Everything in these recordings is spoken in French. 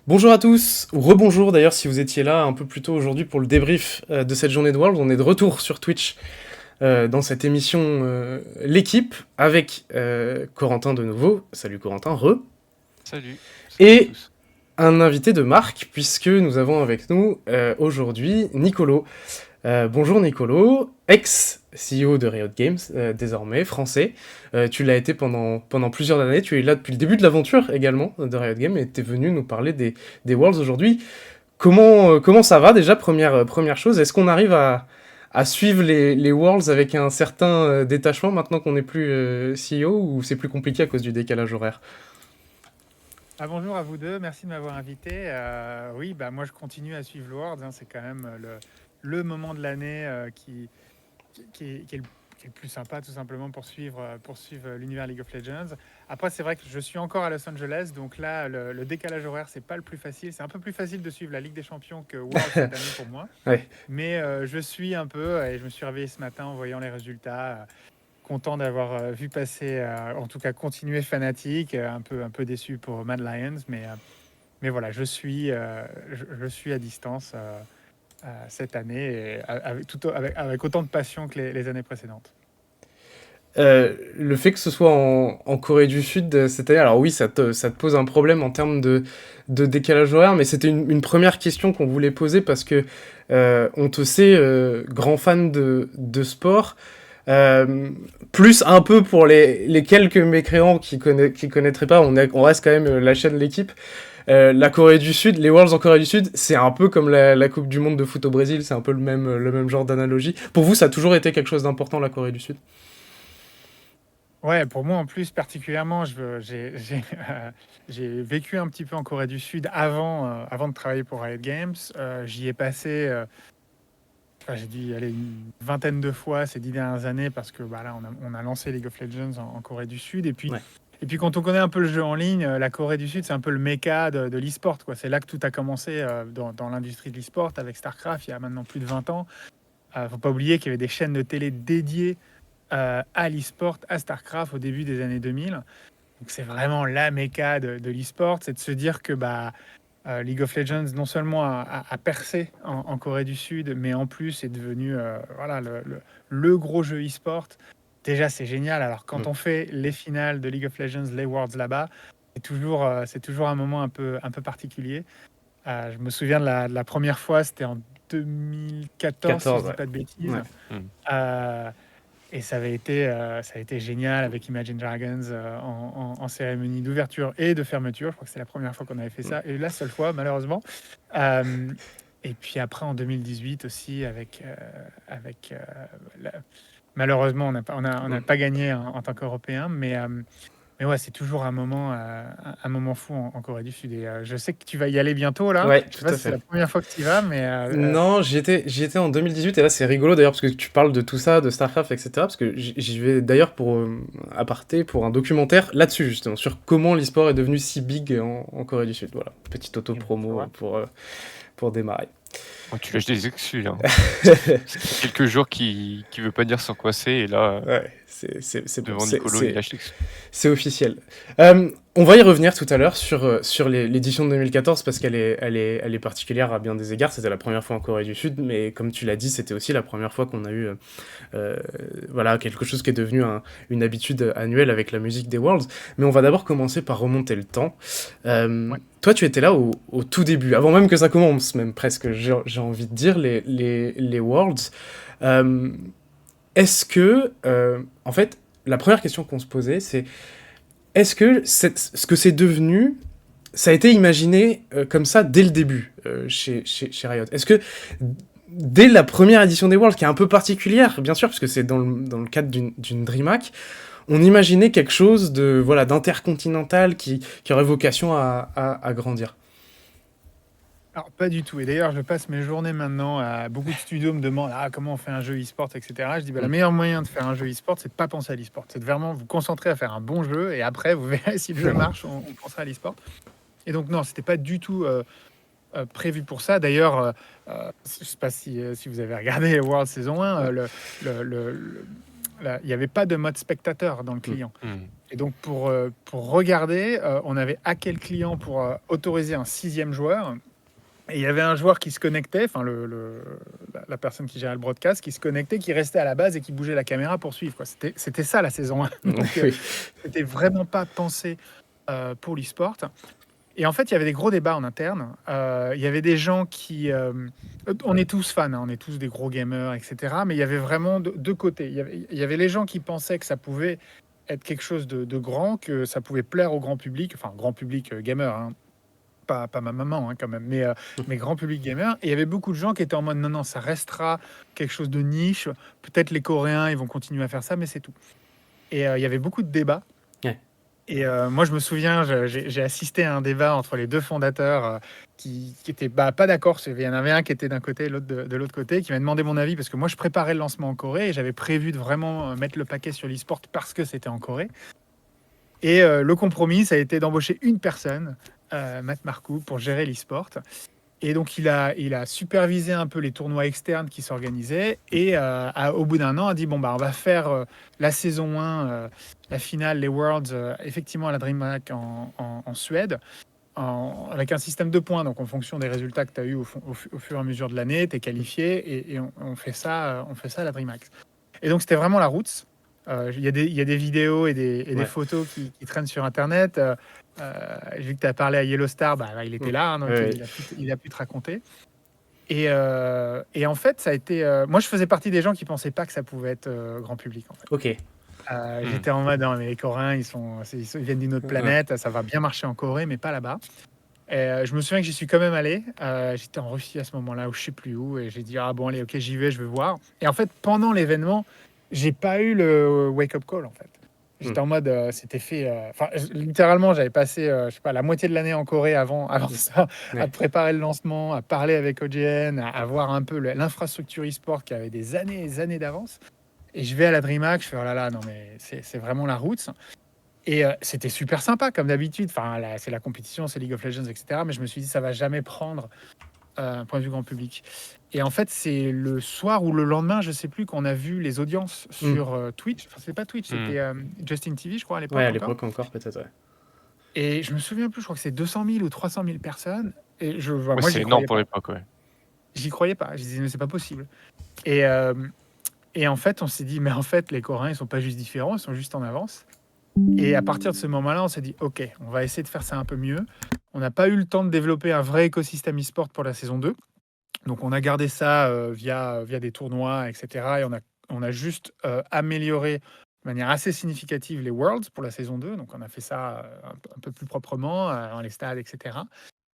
Bonjour à tous, ou rebonjour d'ailleurs si vous étiez là un peu plus tôt aujourd'hui pour le débrief de cette journée de World. On est de retour sur Twitch dans cette émission L'équipe avec Corentin de nouveau. Salut Corentin, Salut, salut à et tous. un invité de marque puisque nous avons avec nous aujourd'hui Nicolo. Bonjour Nicolo, ex-CEO de Riot Games, désormais français. Tu l'as été pendant plusieurs années, tu es là depuis le début de l'aventure également de Riot Games et tu es venu nous parler des Worlds aujourd'hui. Comment ça va déjà, première chose, est-ce qu'on arrive à suivre les Worlds avec un certain détachement maintenant qu'on n'est plus CEO ou c'est plus compliqué à cause du décalage horaire? Bonjour à vous deux, merci de m'avoir invité. Oui, bah, moi je continue à suivre le Worlds, hein, c'est quand même le moment de l'année qui est le plus sympa tout simplement pour suivre l'univers League of Legends. Après, c'est vrai que je suis encore à Los Angeles, donc là le décalage horaire c'est pas le plus facile. C'est un peu plus facile de suivre la Ligue des Champions que Worlds cette année pour moi. Ouais. Mais je suis un peu, et je me suis réveillé ce matin en voyant les résultats. Content d'avoir vu passer, en tout cas continuer fanatique, un peu déçu pour Mad Lions, mais voilà, je suis à distance cette année et avec autant de passion que les années précédentes. Le fait que ce soit en Corée du Sud cette année, alors oui, ça te pose un problème en termes de décalage horaire, mais c'était une première question qu'on voulait poser parce que on te sait grand fan de sport. Euh, Plus un peu pour les quelques mécréants qui connaîtraient pas, on reste quand même la chaîne de l'équipe. La Corée du Sud, les Worlds en Corée du Sud, c'est un peu comme la Coupe du Monde de foot au Brésil, c'est un peu le même genre d'analogie. Pour vous, ça a toujours été quelque chose d'important, la Corée du Sud? Ouais, pour moi en plus particulièrement, j'ai vécu un petit peu en Corée du Sud avant de travailler pour Riot Games. J'y ai passé, enfin, j'ai dû y aller une vingtaine de fois ces 10 dernières années parce que bah, là, on a lancé League of Legends en Corée du Sud. Ouais. Et puis quand on connaît un peu le jeu en ligne, la Corée du Sud, c'est un peu le méca de l'e-sport, quoi. C'est là que tout a commencé dans l'industrie de l'e-sport avec StarCraft il y a maintenant plus de 20 ans. Faut pas oublier qu'il y avait des chaînes de télé dédiées à l'e-sport, à StarCraft au début des années 2000. Donc c'est vraiment la méca de l'e-sport. C'est de se dire que bah, League of Legends non seulement a percé en Corée du Sud, mais en plus est devenu voilà, le gros jeu e-sport. Déjà, c'est génial. Alors, quand Mm. on fait les finales de League of Legends, les Worlds là-bas, c'est toujours un moment un peu particulier. Je me souviens de la première fois, c'était en 2014, si je 14, dis ouais. pas de bêtises. Ouais. Hmm. Euh, et ça a été génial avec Imagine Dragons en cérémonie d'ouverture et de fermeture. Je crois que c'est la première fois qu'on avait fait Mm. ça et la seule fois, malheureusement. Euh, et puis après, en 2018 aussi, avec la- malheureusement, on n'a Mm. pas gagné en tant qu'Européen, mais ouais, c'est toujours un moment fou en Corée du Sud. Et je sais que tu vas y aller bientôt, là. Ouais, Je sais tout pas à si c'est fait. la première fois que tu y vas, mais Non, j'y étais en 2018 et là c'est rigolo d'ailleurs parce que tu parles de tout ça, de StarCraft, etc. Parce que j'y vais d'ailleurs pour aparté pour un documentaire là-dessus justement sur comment l'e-sport est devenu si big en Corée du Sud. Voilà, petite eh ben, tu auto-promo vois. pour démarrer. Oh, tu lâches des excuses, hein. Ça fait quelques jours qu'il veut pas dire sans quoi c'est, et là, Ouais, c'est bon, devant Nicolo, il lâche l'excuse. c'est officiel. On va y revenir tout à l'heure sur l'édition de 2014 parce qu'elle est particulière à bien des égards. C'était la première fois en Corée du Sud, mais comme tu l'as dit, c'était aussi la première fois qu'on a eu euh, voilà, quelque chose qui est devenu une habitude annuelle avec la musique des Worlds. Mais on va d'abord commencer par remonter le temps. Ouais. Toi, tu étais là au tout début, avant même que ça commence, même presque, j'ai envie de dire, les Worlds. Euh, Est-ce que, en fait, la première question qu'on se posait, c'est est-ce que ce que c'est devenu, ça a été imaginé comme ça dès le début chez Riot? Est-ce que dès la première édition des Worlds, qui est un peu particulière, bien sûr, parce que c'est dans le cadre d'une DreamHack, on imaginait quelque chose de voilà d'intercontinental qui aurait vocation à grandir? Alors, pas du tout. Et d'ailleurs, je passe mes journées maintenant à beaucoup de studios me demandent comment on fait un jeu e-sport, etc. Je dis bah, le Mm. meilleur moyen de faire un jeu e-sport, c'est de pas penser à l'e-sport. C'est de vraiment vous concentrer à faire un bon jeu et après, vous verrez si le jeu marche, on pensera à l'e-sport. Et donc, non, c'était pas du tout prévu pour ça. D'ailleurs, je sais pas si vous avez regardé World saison 1, il n'y avait pas de mode spectateur dans le Mm. client. Hmm. Et donc, pour regarder, on avait hacké le client pour autoriser un 6e joueur. Et il y avait un joueur qui se connectait, enfin la personne qui gérait le broadcast, qui se connectait, qui restait à la base et qui bougeait la caméra pour suivre, quoi. C'était ça la saison 1. Donc, Oui. c'était vraiment pas pensé pour l'e-sport. Et en fait, il y avait des gros débats en interne. Il y avait des gens qui... on est tous fans, hein, on est tous des gros gamers, etc. Mais il y avait vraiment deux côtés. Il y avait les gens qui pensaient que ça pouvait être quelque chose de grand, que ça pouvait plaire au grand public, enfin grand public gamer, hein. Pas ma maman, hein, quand même, mais grand public gamer. Et il y avait beaucoup de gens qui étaient en mode non, ça restera quelque chose de niche. Peut-être les Coréens, ils vont continuer à faire ça, mais c'est tout. Et il y avait beaucoup de débats. Ouais. Et moi, je me souviens, j'ai assisté à un débat entre les deux fondateurs qui étaient pas d'accord. Il y en avait un qui était d'un côté, l'autre de l'autre côté, qui m'a demandé mon avis parce que moi, je préparais le lancement en Corée et j'avais prévu de vraiment mettre le paquet sur l'e-sport parce que c'était en Corée. Et le compromis, ça a été d'embaucher une personne, Matt Marcoux, pour gérer l'e-sport. Et donc, il a supervisé un peu les tournois externes qui s'organisaient. Et au bout d'un an, a dit, bon, on va faire la saison 1, la finale, les Worlds, effectivement à la DreamHack en Suède, avec un système de points. Donc, en fonction des résultats que tu as eu au fur et à mesure de l'année, tu es qualifié et on fait ça à la DreamHack. Et donc, c'était vraiment la route. Il y a des vidéos et des photos qui traînent sur Internet. J'ai vu que tu as parlé à Yellowstar, il était là, hein, donc il a pu te raconter. Et en fait, ça a été... moi, je faisais partie des gens qui ne pensaient pas que ça pouvait être grand public. En fait. Ok. J'étais en mode, non, mais les Coréens, ils viennent d'une autre planète, ça va bien marcher en Corée, mais pas là-bas. Et je me souviens que j'y suis quand même allé. J'étais en Russie à ce moment-là, ou je ne sais plus où, et j'ai dit, ah bon, allez, ok, j'y vais, je vais voir. Et en fait, pendant l'événement, j'ai pas eu le wake-up call, en fait. J'étais en mode, c'était fait... littéralement, j'avais passé, je sais pas, la moitié de l'année en Corée avant ça, à préparer le lancement, à parler avec OGN, à voir un peu l'infrastructure e-sport qui avait des années et des années d'avance. Et je vais à la DreamHack, je fais, oh là là, non mais c'est vraiment la route. Et c'était super sympa, comme d'habitude. Enfin, c'est la compétition, c'est League of Legends, etc. Mais je me suis dit, ça va jamais prendre un point de vue grand public. Et en fait, c'est le soir ou le lendemain, je sais plus, qu'on a vu les audiences sur Twitch. Enfin, c'était pas Twitch, c'était Justin TV, je crois, à l'époque. Ouais, à l'époque encore, peut-être, ouais. Et je me souviens plus, je crois que c'est 200 000 ou 300 000 personnes. Et Ouais, moi, c'est énorme pour l'époque, ouais. J'y croyais pas. Je disais, mais c'est pas possible. Et en fait, on s'est dit, mais en fait, les Coréens, ils sont pas juste différents, ils sont juste en avance. Et à partir de ce moment-là, on s'est dit, OK, on va essayer de faire ça un peu mieux. On n'a pas eu le temps de développer un vrai écosystème e-sport pour la saison 2. Donc, on a gardé ça via des tournois, etc. Et on a juste amélioré de manière assez significative les Worlds pour la saison 2. Donc, on a fait ça un peu plus proprement dans les stades, etc.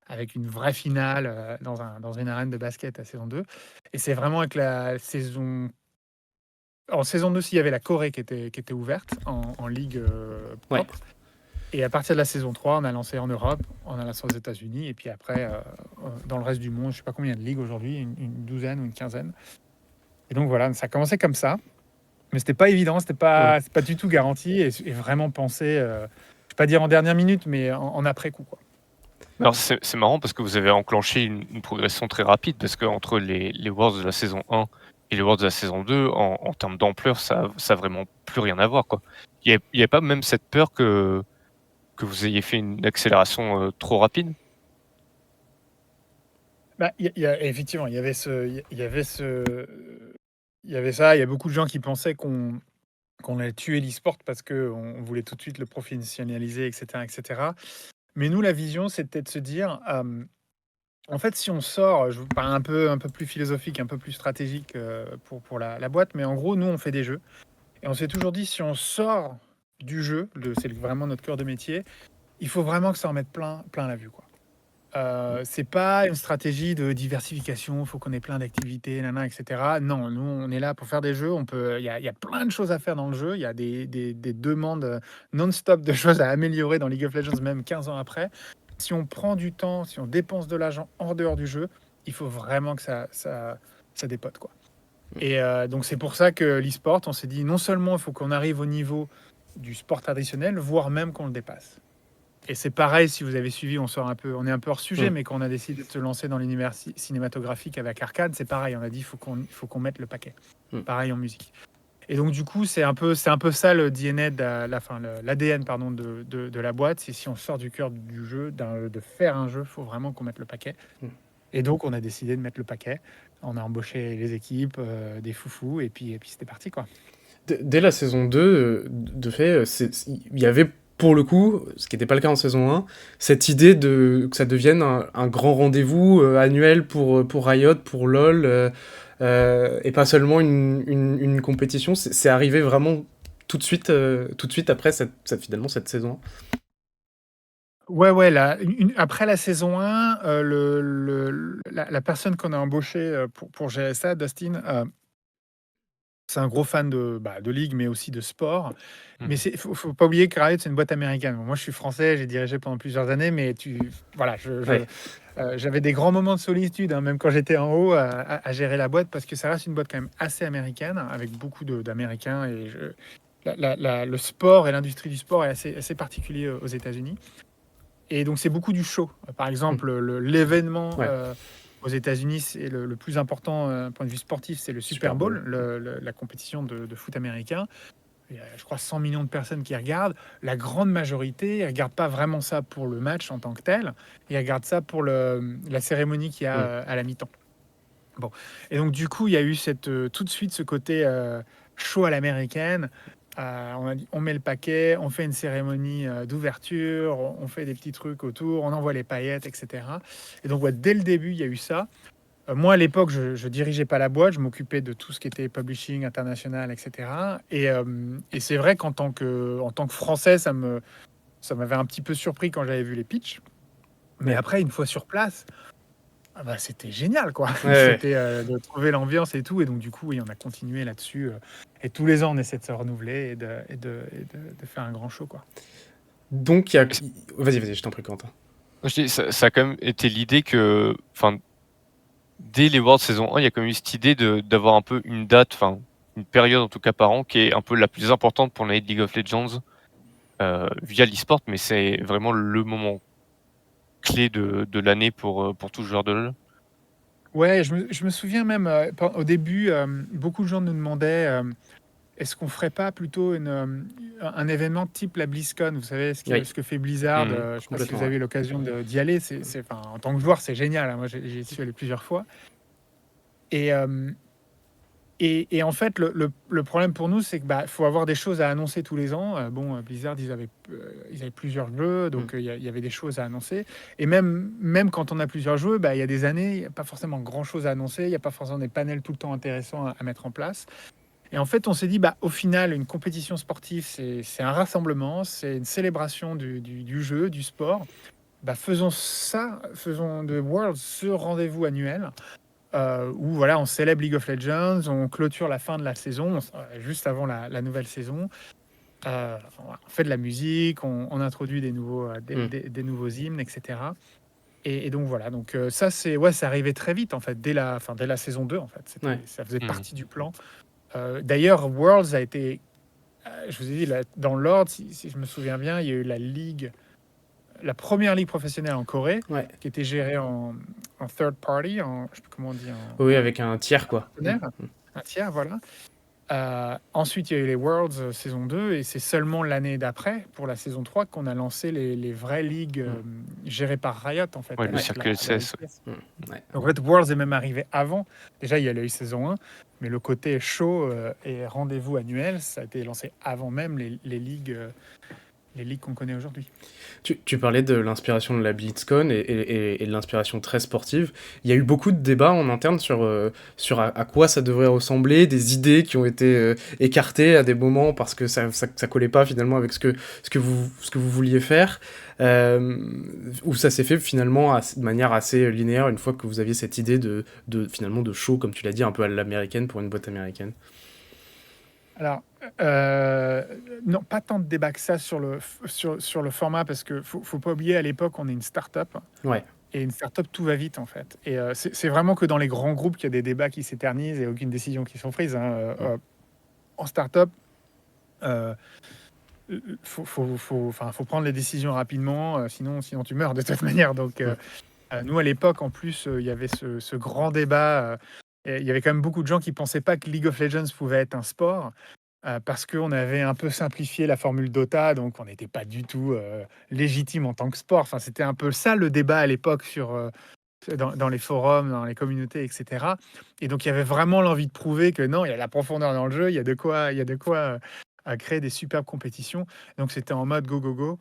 Avec une vraie finale dans une arène de basket à saison 2. Et c'est vraiment avec la saison... En saison 2, il y avait la Corée qui était ouverte en ligue propre. Ouais. Et à partir de la saison 3, on a lancé en Europe, on a lancé aux États-Unis, et puis après, dans le reste du monde, je ne sais pas combien de ligues aujourd'hui, une douzaine ou une quinzaine. Et donc voilà, ça a commencé comme ça. Mais ce n'était pas évident, c'est pas du tout garanti, et vraiment pensé, je ne vais pas dire en dernière minute, mais en après-coup, quoi. Alors c'est marrant parce que vous avez enclenché une progression très rapide, parce qu'entre les Worlds de la saison 1 et les Worlds de la saison 2, en termes d'ampleur, ça a vraiment plus rien à voir, quoi. Il n'y a pas même cette peur que vous ayez fait une accélération trop rapide? Effectivement, il y avait ça. Il y a beaucoup de gens qui pensaient qu'on allait tuer l'e-sport parce qu'on voulait tout de suite le professionnaliser, etc., etc. Mais nous, la vision, c'était de se dire, en fait, si on sort, je vous parle un peu plus philosophique, un peu plus stratégique pour la boîte, mais en gros, nous, on fait des jeux. Et on s'est toujours dit, si on sort du jeu, c'est vraiment notre cœur de métier, il faut vraiment que ça en mette plein la vue, quoi. C'est pas une stratégie de diversification, il faut qu'on ait plein d'activités, etc. Non, nous, on est là pour faire des jeux. Il y a plein de choses à faire dans le jeu. Il y a des demandes non-stop de choses à améliorer dans League of Legends, même 15 ans après. Si on prend du temps, si on dépense de l'argent en dehors du jeu, il faut vraiment que ça dépote, quoi. Et donc, c'est pour ça que l'e-sport, on s'est dit, non seulement il faut qu'on arrive au niveau du sport traditionnel, voire même qu'on le dépasse. Et c'est pareil, si vous avez suivi, on est un peu hors sujet, mais quand on a décidé de se lancer dans l'univers cinématographique avec Arcade, c'est pareil, on a dit il faut qu'on mette le paquet. Pareil en musique. Et donc du coup, c'est un peu ça le DNA l'ADN pardon de la boîte. C'est si on sort du cœur du jeu, de faire un jeu, faut vraiment qu'on mette le paquet. Mm. Et donc on a décidé de mettre le paquet. On a embauché les équipes, des foufous, et puis c'était parti quoi. Dès la saison 2, de fait, il y avait pour le coup, ce qui n'était pas le cas en saison 1, cette idée que ça devienne un grand rendez-vous annuel pour Riot, pour LoL, et pas seulement une compétition. C'est arrivé vraiment tout de suite après finalement cette saison. Ouais, après la saison 1, la personne qu'on a embauchée pour gérer ça, Dustin, c'est un gros fan de ligue, mais aussi de sport. Mais Mhm. faut pas oublier que Riot, c'est une boîte américaine. Moi, je suis français, j'ai dirigé pendant plusieurs années, mais voilà, Ouais. j'avais des grands moments de solitude, hein, même quand j'étais en haut, à gérer la boîte, parce que ça reste une boîte quand même assez américaine, avec beaucoup d'Américains. Et le sport et l'industrie du sport est assez particulier aux États-Unis. Et donc, c'est beaucoup du show. Par exemple, l'événement Ouais. aux États-Unis, c'est le plus important d'un point de vue sportif, c'est le Super Bowl, la compétition de foot américain. Il y a, je crois, 100 millions de personnes qui regardent. La grande majorité ne regarde pas vraiment ça pour le match en tant que tel. Ils regardent ça pour la cérémonie qu'il y a à la mi-temps. Bon. Et donc, du coup, il y a eu tout de suite ce côté show à l'américaine. On a dit, on met le paquet, on fait une cérémonie d'ouverture, on fait des petits trucs autour, on envoie les paillettes, etc. Et donc, ouais, dès le début, il y a eu ça. Moi, à l'époque, je dirigeais pas la boîte, je m'occupais de tout ce qui était publishing international, etc. Et c'est vrai qu'en tant que Français, ça m'avait un petit peu surpris quand j'avais vu les pitchs. Mais Ouais. après, une fois sur place, c'était génial, quoi. Ouais. C'était de trouver l'ambiance et tout. Et donc, du coup, oui, on a continué là-dessus. Et tous les ans, on essaie de se renouveler et de faire un grand show, quoi. Donc, vas-y, je t'en prie, Quentin. Je dis, ça a quand même été l'idée que, enfin, dès les Worlds saison 1, il y a quand même eu cette idée d'avoir un peu une date, enfin, une période en tout cas par an, qui est un peu la plus importante pour l'année de League of Legends via l'e-sport, mais c'est vraiment le moment clé de l'année pour tout joueur de LoL. Ouais, je me souviens même, au début, beaucoup de gens nous demandaient est-ce qu'on ferait pas plutôt un événement type la BlizzCon? Vous savez Oui. ce que fait Blizzard, Mhm. je ne sais pas si Complètement, vous avez eu l'occasion d'y aller. Enfin, en tant que joueur, c'est génial, hein. Moi, j'y suis allé plusieurs fois. Et, en fait, le problème pour nous, c'est que faut avoir des choses à annoncer tous les ans. Blizzard, ils avaient plusieurs jeux, donc il y avait des choses à annoncer. Et même quand on a plusieurs jeux, il y a des années, il n'y a pas forcément grand-chose à annoncer. Il n'y a pas forcément des panels tout le temps intéressants à mettre en place. Et en fait, on s'est dit, au final, une compétition sportive, c'est un rassemblement, c'est une célébration du jeu, du sport. Faisons ça, faisons de Worlds ce rendez-vous annuel où voilà, on célèbre League of Legends, on clôture la fin de la saison, juste avant la nouvelle saison. On fait de la musique, on introduit des nouveaux hymnes, etc. Et donc voilà, donc ça c'est arrivé très vite en fait, dès la saison 2 en fait. Ouais. Ça faisait Mhm. partie du plan. D'ailleurs, Worlds a été, je vous ai dit, dans l'ordre, si je me souviens bien, il y a eu la première ligue professionnelle en Corée, Ouais. qui était gérée en third party, je sais plus comment on dit, Oui, avec un tiers, quoi. partenaire, un tiers, voilà. Ensuite, il y a eu les Worlds saison 2, et c'est seulement l'année d'après, pour la saison 3, qu'on a lancé les vraies ligues gérées par Riot, en fait. Ouais, le avec circuit LCS. LCS. Ouais. Donc, en fait, Worlds est même arrivé avant. Déjà, il y a eu saison 1, mais le côté show et rendez-vous annuel, ça a été lancé avant même les ligues qu'on connaît aujourd'hui. Tu parlais de l'inspiration de la BlizzCon et de l'inspiration très sportive. Il y a eu beaucoup de débats en interne sur à quoi ça devrait ressembler, des idées qui ont été écartées à des moments parce que ça collait pas finalement avec ce que vous vouliez faire, où ça s'est fait finalement de manière assez linéaire une fois que vous aviez cette idée finalement de show, comme tu l'as dit, un peu à l'américaine pour une boîte américaine. Alors, non, pas tant de débat que ça sur le format, parce que faut pas oublier, à l'époque, on est une start-up. Ouais. Et une start-up, tout va vite, en fait. Et c'est vraiment que dans les grands groupes qu'il y a des débats qui s'éternisent et aucune décision qui sont prises, hein. En start-up, faut prendre les décisions rapidement, sinon tu meurs de toute manière. Donc, nous, à l'époque, en plus, il y avait ce grand débat. Et il y avait quand même beaucoup de gens qui pensaient pas que League of Legends pouvait être un sport. parce qu'on avait un peu simplifié la formule Dota, donc on n'était pas du tout légitime en tant que sport. Enfin, c'était un peu ça le débat à l'époque dans les forums, dans les communautés, etc. Et donc il y avait vraiment l'envie de prouver que non, il y a la profondeur dans le jeu, il y a de quoi créer des superbes compétitions. Donc c'était en mode go, go, go,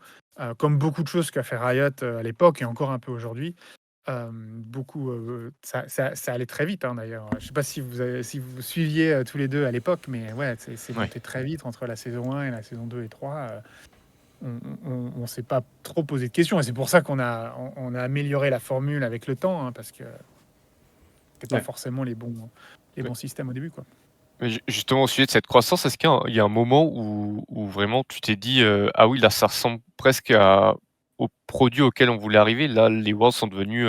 comme beaucoup de choses qu'a fait Riot à l'époque et encore un peu aujourd'hui. Ça allait très vite, hein, d'ailleurs. Je sais pas si vous suiviez tous les deux à l'époque, mais ouais, c'est Ouais. monté très vite entre la saison 1 et la saison 2 et 3. On s'est pas trop posé de questions et c'est pour ça on a amélioré la formule avec le temps, hein, parce que c'était pas Ouais. forcément les Ouais. bons systèmes au début, quoi. Mais justement, au sujet de cette croissance, est-ce qu'il y a un moment où vraiment tu t'es dit ah oui, là, ça ressemble presque au produit auquel on voulait arriver. Là, les Worlds sont devenus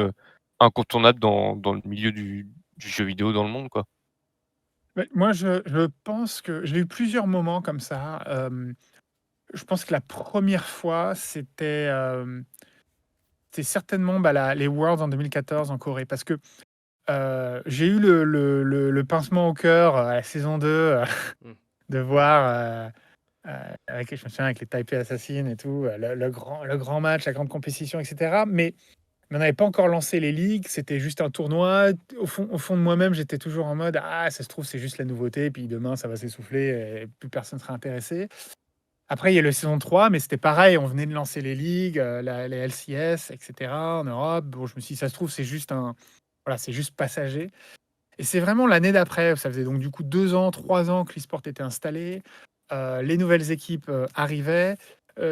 incontournables dans le milieu du jeu vidéo dans le monde, quoi. Mais moi, je pense que j'ai eu plusieurs moments comme ça. Je pense que la première fois, c'est certainement les Worlds en 2014 en Corée, parce que j'ai eu le pincement au cœur à la saison 2 Mm. de voir, je me souviens avec les Taipei Assassins et tout, le grand match, la grande compétition, etc. Mais on n'avait pas encore lancé les ligues, c'était juste un tournoi. Au fond de moi-même, j'étais toujours en mode ah, ça se trouve, c'est juste la nouveauté, puis demain, ça va s'essouffler et plus personne sera intéressé. Après, il y a le saison 3, mais c'était pareil, on venait de lancer les ligues, les LCS, etc. en Europe. Bon, je me suis dit, ça se trouve, voilà, c'est juste passager. Et c'est vraiment l'année d'après, ça faisait donc du coup 2 ans, 3 ans que l'e-sport était installé. Les nouvelles équipes arrivaient.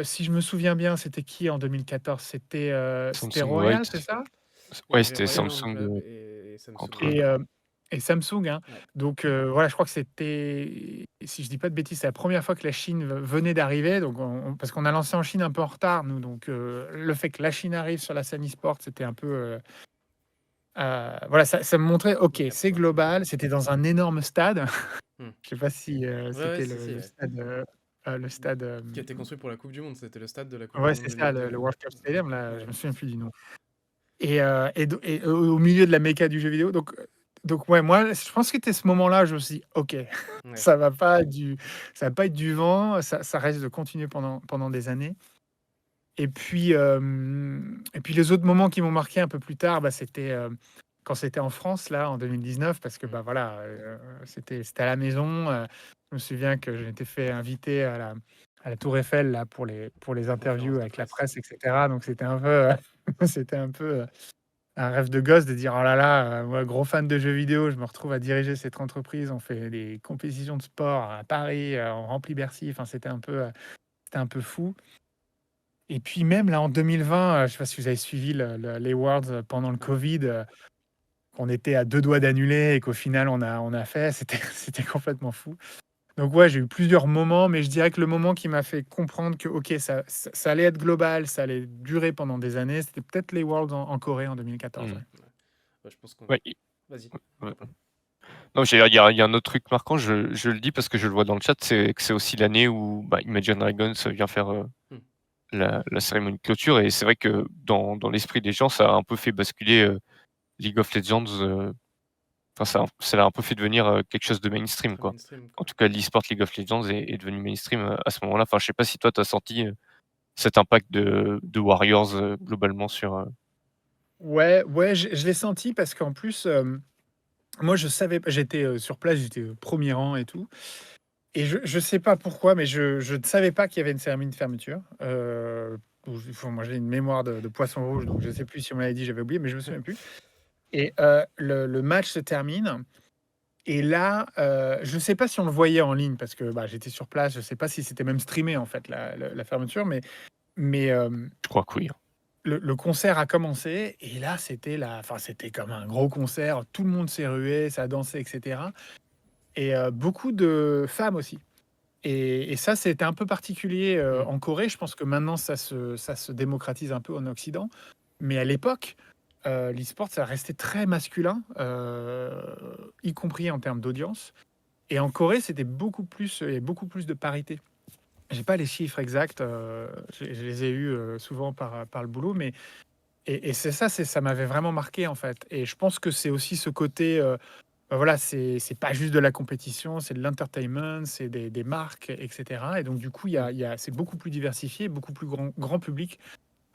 Si je me souviens bien, c'était qui en 2014? C'était Samsung Royal, c'est White. ça? Il y Ouais, avait c'était Royal Home Samsung Club et Samsung. contre. Et Samsung, hein. Ouais. Donc voilà, je crois que c'était, si je dis pas de bêtises, c'est la première fois que la Chine venait d'arriver. Donc parce qu'on a lancé en Chine un peu en retard, nous. Donc le fait que la Chine arrive sur la scène e-sport, c'était un peu. Voilà, ça me montrait, ok, c'est global. C'était dans un énorme stade. Hmm. Je sais pas si Ouais, c'était si, si, le ouais. stade. Le stade. Qui a été construit pour la Coupe du Monde. C'était le stade de la Coupe du Ouais, Monde c'est ça, 2002. le World Cup Stadium. Là, je Ouais. me souviens plus du nom. Et au milieu de la méca du jeu vidéo. Donc ouais, moi, je pense que c'était ce moment-là, je me suis dit, ok, Ouais. ça va pas être du vent, ça reste de continuer pendant des années. Et puis les autres moments qui m'ont marqué un peu plus tard, bah, c'était quand c'était en France, là, en 2019, parce que bah, voilà, c'était à la maison. Je me souviens que j'ai été fait inviter à la Tour Eiffel là, pour les interviews Conférence de avec la presse. presse, etc. Donc c'était un peu, c'était un peu un rêve de gosse de dire oh là là, moi, gros fan de jeux vidéo, je me retrouve à diriger cette entreprise. On fait des compétitions de sport à Paris, on remplit Bercy. Enfin, c'était un peu fou. Et puis même là en 2020, je sais pas si vous avez suivi les Worlds pendant le Ouais. Covid, qu'on était à 2 doigts d'annuler et qu'au final on a fait, c'était complètement fou. Donc ouais, j'ai eu plusieurs moments, mais je dirais que le moment qui m'a fait comprendre que OK, ça allait être global, ça allait durer pendant des années, c'était peut-être les Worlds en Corée en 2014, Hmm. ouais. Ouais, je pense qu'on. Ouais, Vas-y. ouais. Non, il y a un autre truc marquant, je le dis parce que je le vois dans le chat, c'est que c'est aussi l'année où Imagine Dragons vient faire Hmm. la cérémonie de clôture. Et c'est vrai que dans l'esprit des gens, ça a un peu fait basculer League of Legends. Enfin, ça l'a un peu fait devenir quelque chose de mainstream, Très quoi. mainstream, En quoi. tout cas, l'e-sport League of Legends est devenu mainstream à ce moment-là. Enfin, je sais pas si toi, tu as senti cet impact de Warriors globalement sur. Ouais, ouais, je l'ai senti parce qu'en plus, moi je savais pas, j'étais sur place, j'étais au premier rang et tout. Et je sais pas pourquoi, mais je ne savais pas qu'il y avait une cérémonie de fermeture. Moi, j'ai une mémoire de poisson rouge, donc je sais plus si on m'avait dit, j'avais oublié, mais je me souviens plus. Et le match se termine. Et là, je sais pas si on le voyait en ligne parce que bah, j'étais sur place. Je sais pas si c'était même streamé en fait la fermeture, mais Je crois que oui, hein. le concert a commencé et là enfin c'était comme un gros concert. Tout le monde s'est rué, ça a dansé, etc. Et beaucoup de femmes aussi. Et ça, c'était un peu particulier Hmm. en Corée. Je pense que maintenant, ça se démocratise un peu en Occident. Mais à l'époque, l'e-sport, ça restait très masculin, y compris en termes d'audience. Et en Corée, il y avait beaucoup plus de parité. J'ai pas les chiffres exacts, je les ai eus souvent par le boulot, et c'est ça, ça m'avait vraiment marqué en fait. Et je pense que c'est aussi ce côté voilà, c'est pas juste de la compétition, c'est de l'entertainment, c'est des marques, et cetera. Et donc du coup, c'est beaucoup plus diversifié, beaucoup plus grand public.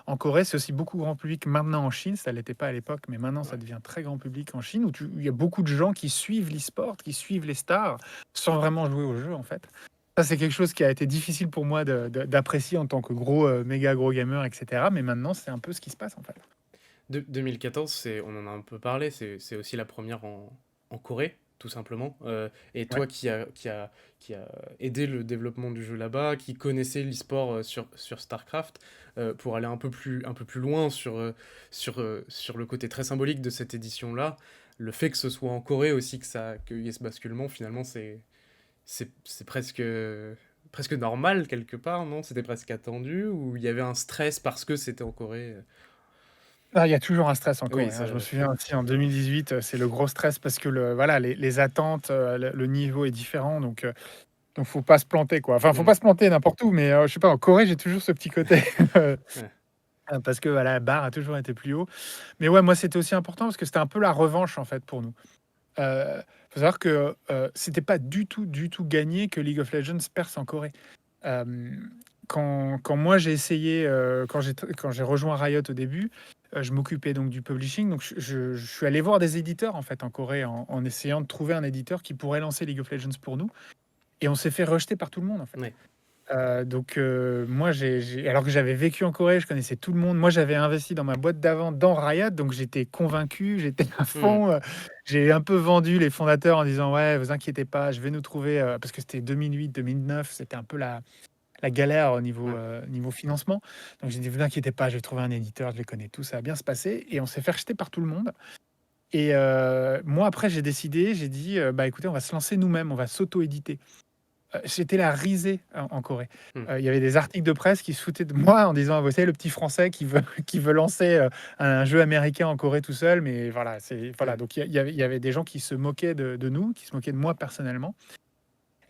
En Corée, c'est aussi beaucoup grand public maintenant en Chine, ça l'était pas à l'époque, mais maintenant ça Ouais. devient très grand public en Chine, où il y a beaucoup de gens qui suivent l'e-sport, qui suivent les stars, sans vraiment jouer au jeu en fait. Ça, c'est quelque chose qui a été difficile pour moi d'apprécier en tant que méga gros gamer, etc. Mais maintenant, c'est un peu ce qui se passe en fait. 2014, on en a un peu parlé, c'est aussi la première en Corée, tout simplement. Et Ouais. toi qui a aidé le développement du jeu là-bas, qui connaissait l'e-sport sur StarCraft, pour aller un peu plus loin sur le côté très symbolique de cette édition-là, le fait que ce soit en Corée aussi, qu'il y ait ce basculement, finalement, c'est presque normal quelque part, non? C'était presque attendu, ou il y avait un stress parce que c'était en Corée? Ah, il y a toujours un stress en Oui, Corée, hein. ça, Je me souviens aussi en 2018, c'est le gros stress parce que voilà, les attentes, le niveau est différent, donc faut pas se planter, quoi. Enfin, faut mm, pas se planter n'importe où, mais je sais pas, en Corée, j'ai toujours ce petit côté, ouais. parce que voilà, la barre a toujours été plus haut. Mais ouais, moi, c'était aussi important parce que c'était un peu la revanche, en fait, pour nous. Faut savoir que, c'était pas du tout gagné que League of Legends perce en Corée. Hem, quand moi j'ai essayé, quand j'ai rejoint Riot au début, je m'occupais donc du publishing, donc je suis allé voir des éditeurs, en fait, en Corée, en essayant de trouver un éditeur qui pourrait lancer League of Legends pour nous, et on s'est fait rejeter par tout le monde, en fait. Ouais. Moi, alors que j'avais vécu en Corée, je connaissais tout le monde. Moi, j'avais investi dans ma boîte d'avant dans Riot, donc j'étais convaincu, j'étais à Mm. fond. J'ai un peu vendu les fondateurs en disant: «Ouais, vous inquiétez pas, je vais nous trouver», parce que c'était 2008-2009, c'était un peu la galère au Ouais. niveau financement. Donc j'ai dit: «Vous inquiétez pas, je vais trouver un éditeur, je les connais tous, ça va bien se passer», et on s'est fait rejeter par tout le monde. Et moi, après, j'ai dit: «Bah, écoutez, on va se lancer nous-mêmes, on va s'auto-éditer». C'était la risée en Corée. Mm. Il y avait des articles de presse qui se foutaient de moi en disant: «Vous savez, le petit Français qui veut qui veut lancer, un jeu américain en Corée tout seul», mais voilà, voilà, Ouais. donc il y avait des gens qui se moquaient de nous, qui se moquaient de moi personnellement.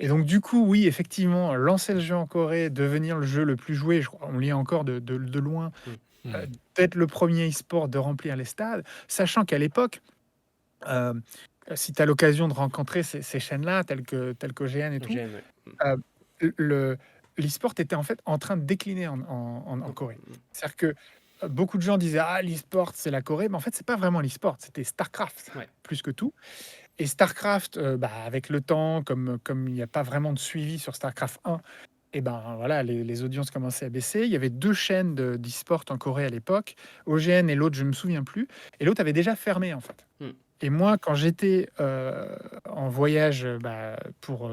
Et donc du coup, oui, effectivement, lancer le jeu en Corée, devenir le jeu le plus joué, je crois, on l'est encore de loin, Mm. heu, Mmh. d'être le premier e-sport, de remplir les stades, sachant qu'à l'époque, hem, si tu as l'occasion de rencontrer ces chaînes-là, telles que OGN et tout, GN, ouais. Mm. Heu, le l'e-sport était en fait en train de décliner en Corée. Mm. C'est-à-dire que, beaucoup de gens disaient: «Ah, l'e-sport, c'est la Corée», mais en fait, c'est pas vraiment l'e-sport, c'était StarCraft Ouais. plus que tout. Et StarCraft, bah, avec le temps, comme il n'y a pas vraiment de suivi sur StarCraft 1, et ben, voilà, les audiences commençaient à baisser. Il y avait 2 chaînes d'e-sport en Corée à l'époque, OGN et l'autre, je me souviens plus, et l'autre avait déjà fermé, en fait. Mm. Et moi, quand j'étais, en voyage, bah,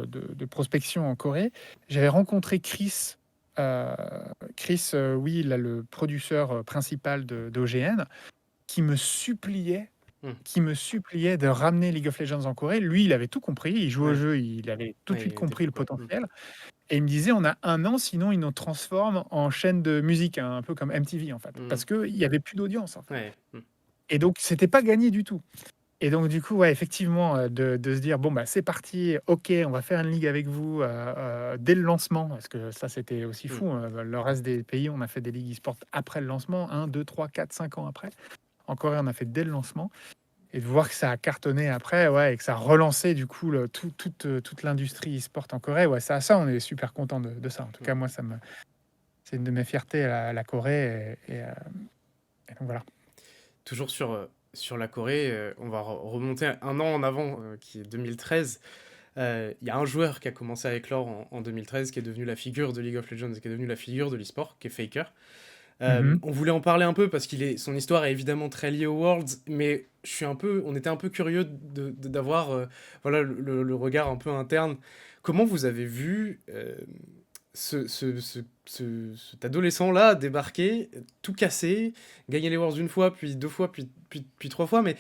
de prospection en Corée, j'avais rencontré Chris, heu, oui, là, le producteur, principal d'OGN, qui me suppliait Mm. de ramener League of Legends en Corée. Lui, il avait tout compris, il jouait au Ouais. jeu, il avait tout de Ouais, suite il était compris le pourquoi. Mm. potentiel, et il me disait: «On a 1 an, sinon ils nous transforment en chaîne de musique, un peu comme MTV, en fait». Mm. Parce qu'il y avait plus d'audience, en fait. Ouais. Mm. Et donc c'était pas gagné du tout. Et donc du coup, ouais, effectivement, de se dire: «Bon, bah, c'est parti, OK, on va faire une ligue avec vous», dès le lancement, parce que ça, c'était aussi Mm. fou, le reste des pays, on a fait des ligues e-sport après le lancement, 1, 2, 3, 4, 5 ans après. En Corée, on a fait dès le lancement, et de voir que ça a cartonné après, ouais, et que ça a relancé du coup toute l'industrie e-sport en Corée, ouais, ça, on est super content de ça. En tout Mm. cas, moi, c'est une de mes fiertés, la Corée, et donc voilà. Toujours sur la Corée, on va remonter 1 an en avant, qui est 2013. Il y a un joueur qui a commencé à éclore en 2013, qui est devenu la figure de League of Legends et qui est devenu la figure de l'e-sport, qui est Faker. Mmh. On voulait en parler un peu parce son histoire est évidemment très liée aux Worlds, mais on était un peu curieux d'avoir voilà, le regard un peu interne. Comment vous avez vu cet adolescent-là débarquer, tout casser, gagner les Worlds une fois, puis 2 fois, puis 3 fois, mais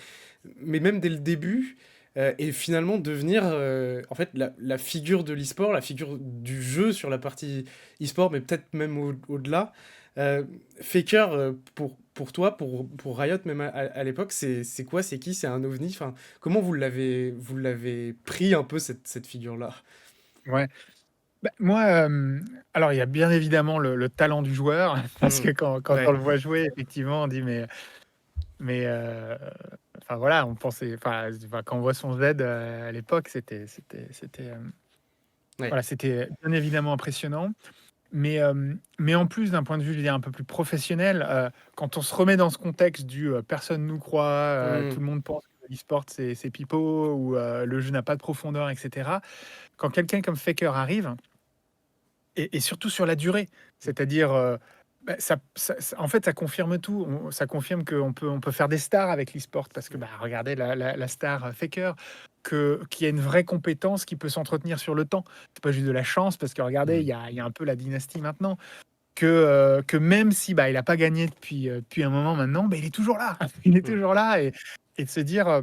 même dès le début, et finalement devenir en fait la figure de l'e-sport, la figure du jeu sur la partie e-sport, mais peut-être même au-delà. Faker, pour toi, pour Riot, même à l'époque, c'est quoi, c'est qui, c'est un ovni, enfin, comment vous l'avez pris un peu cette figure-là? Ouais. Bah, moi, alors il y a bien évidemment le talent du joueur, parce Hmm. que quand on Ouais. le voit jouer, effectivement, on dit: «Mais, enfin voilà, on pensait, quand on voit son Z à l'époque, Ouais. voilà, c'était bien évidemment impressionnant. Mais en plus, d'un point de vue, je veux dire, un peu plus professionnel, quand on se remet dans ce contexte du personne nous croit, tout Mmh. le monde pense que l'e-sport c'est pipeau ou le jeu n'a pas de profondeur, etc. Quand quelqu'un comme Faker arrive, et surtout sur la durée. C'est-à-dire, en fait, ça confirme tout. Ça confirme qu'on peut faire des stars avec l'e-sport parce que, regardez la star Faker, qui a une vraie compétence qui peut s'entretenir sur le temps. C'est pas juste de la chance parce que regardez, il y a un peu la dynastie maintenant. Que même si il n'a pas gagné depuis un moment maintenant, il est toujours là. Il est Mmh. toujours là. Et de se dire.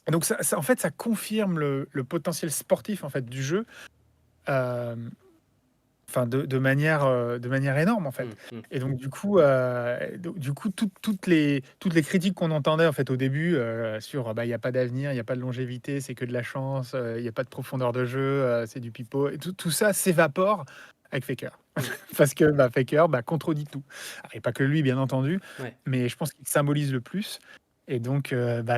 Donc, en fait, ça confirme le potentiel sportif en fait, du jeu. Euh, Enfin, de manière énorme en fait. Et donc du coup, toutes les critiques qu'on entendait en fait au début sur il y a pas d'avenir, il y a pas de longévité, c'est que de la chance, il y a pas de profondeur de jeu, c'est du pipeau, et tout ça s'évapore avec Faker. Parce que Faker contredit tout. Alors, et pas que lui bien entendu, Ouais. mais je pense qu'il symbolise le plus. Et donc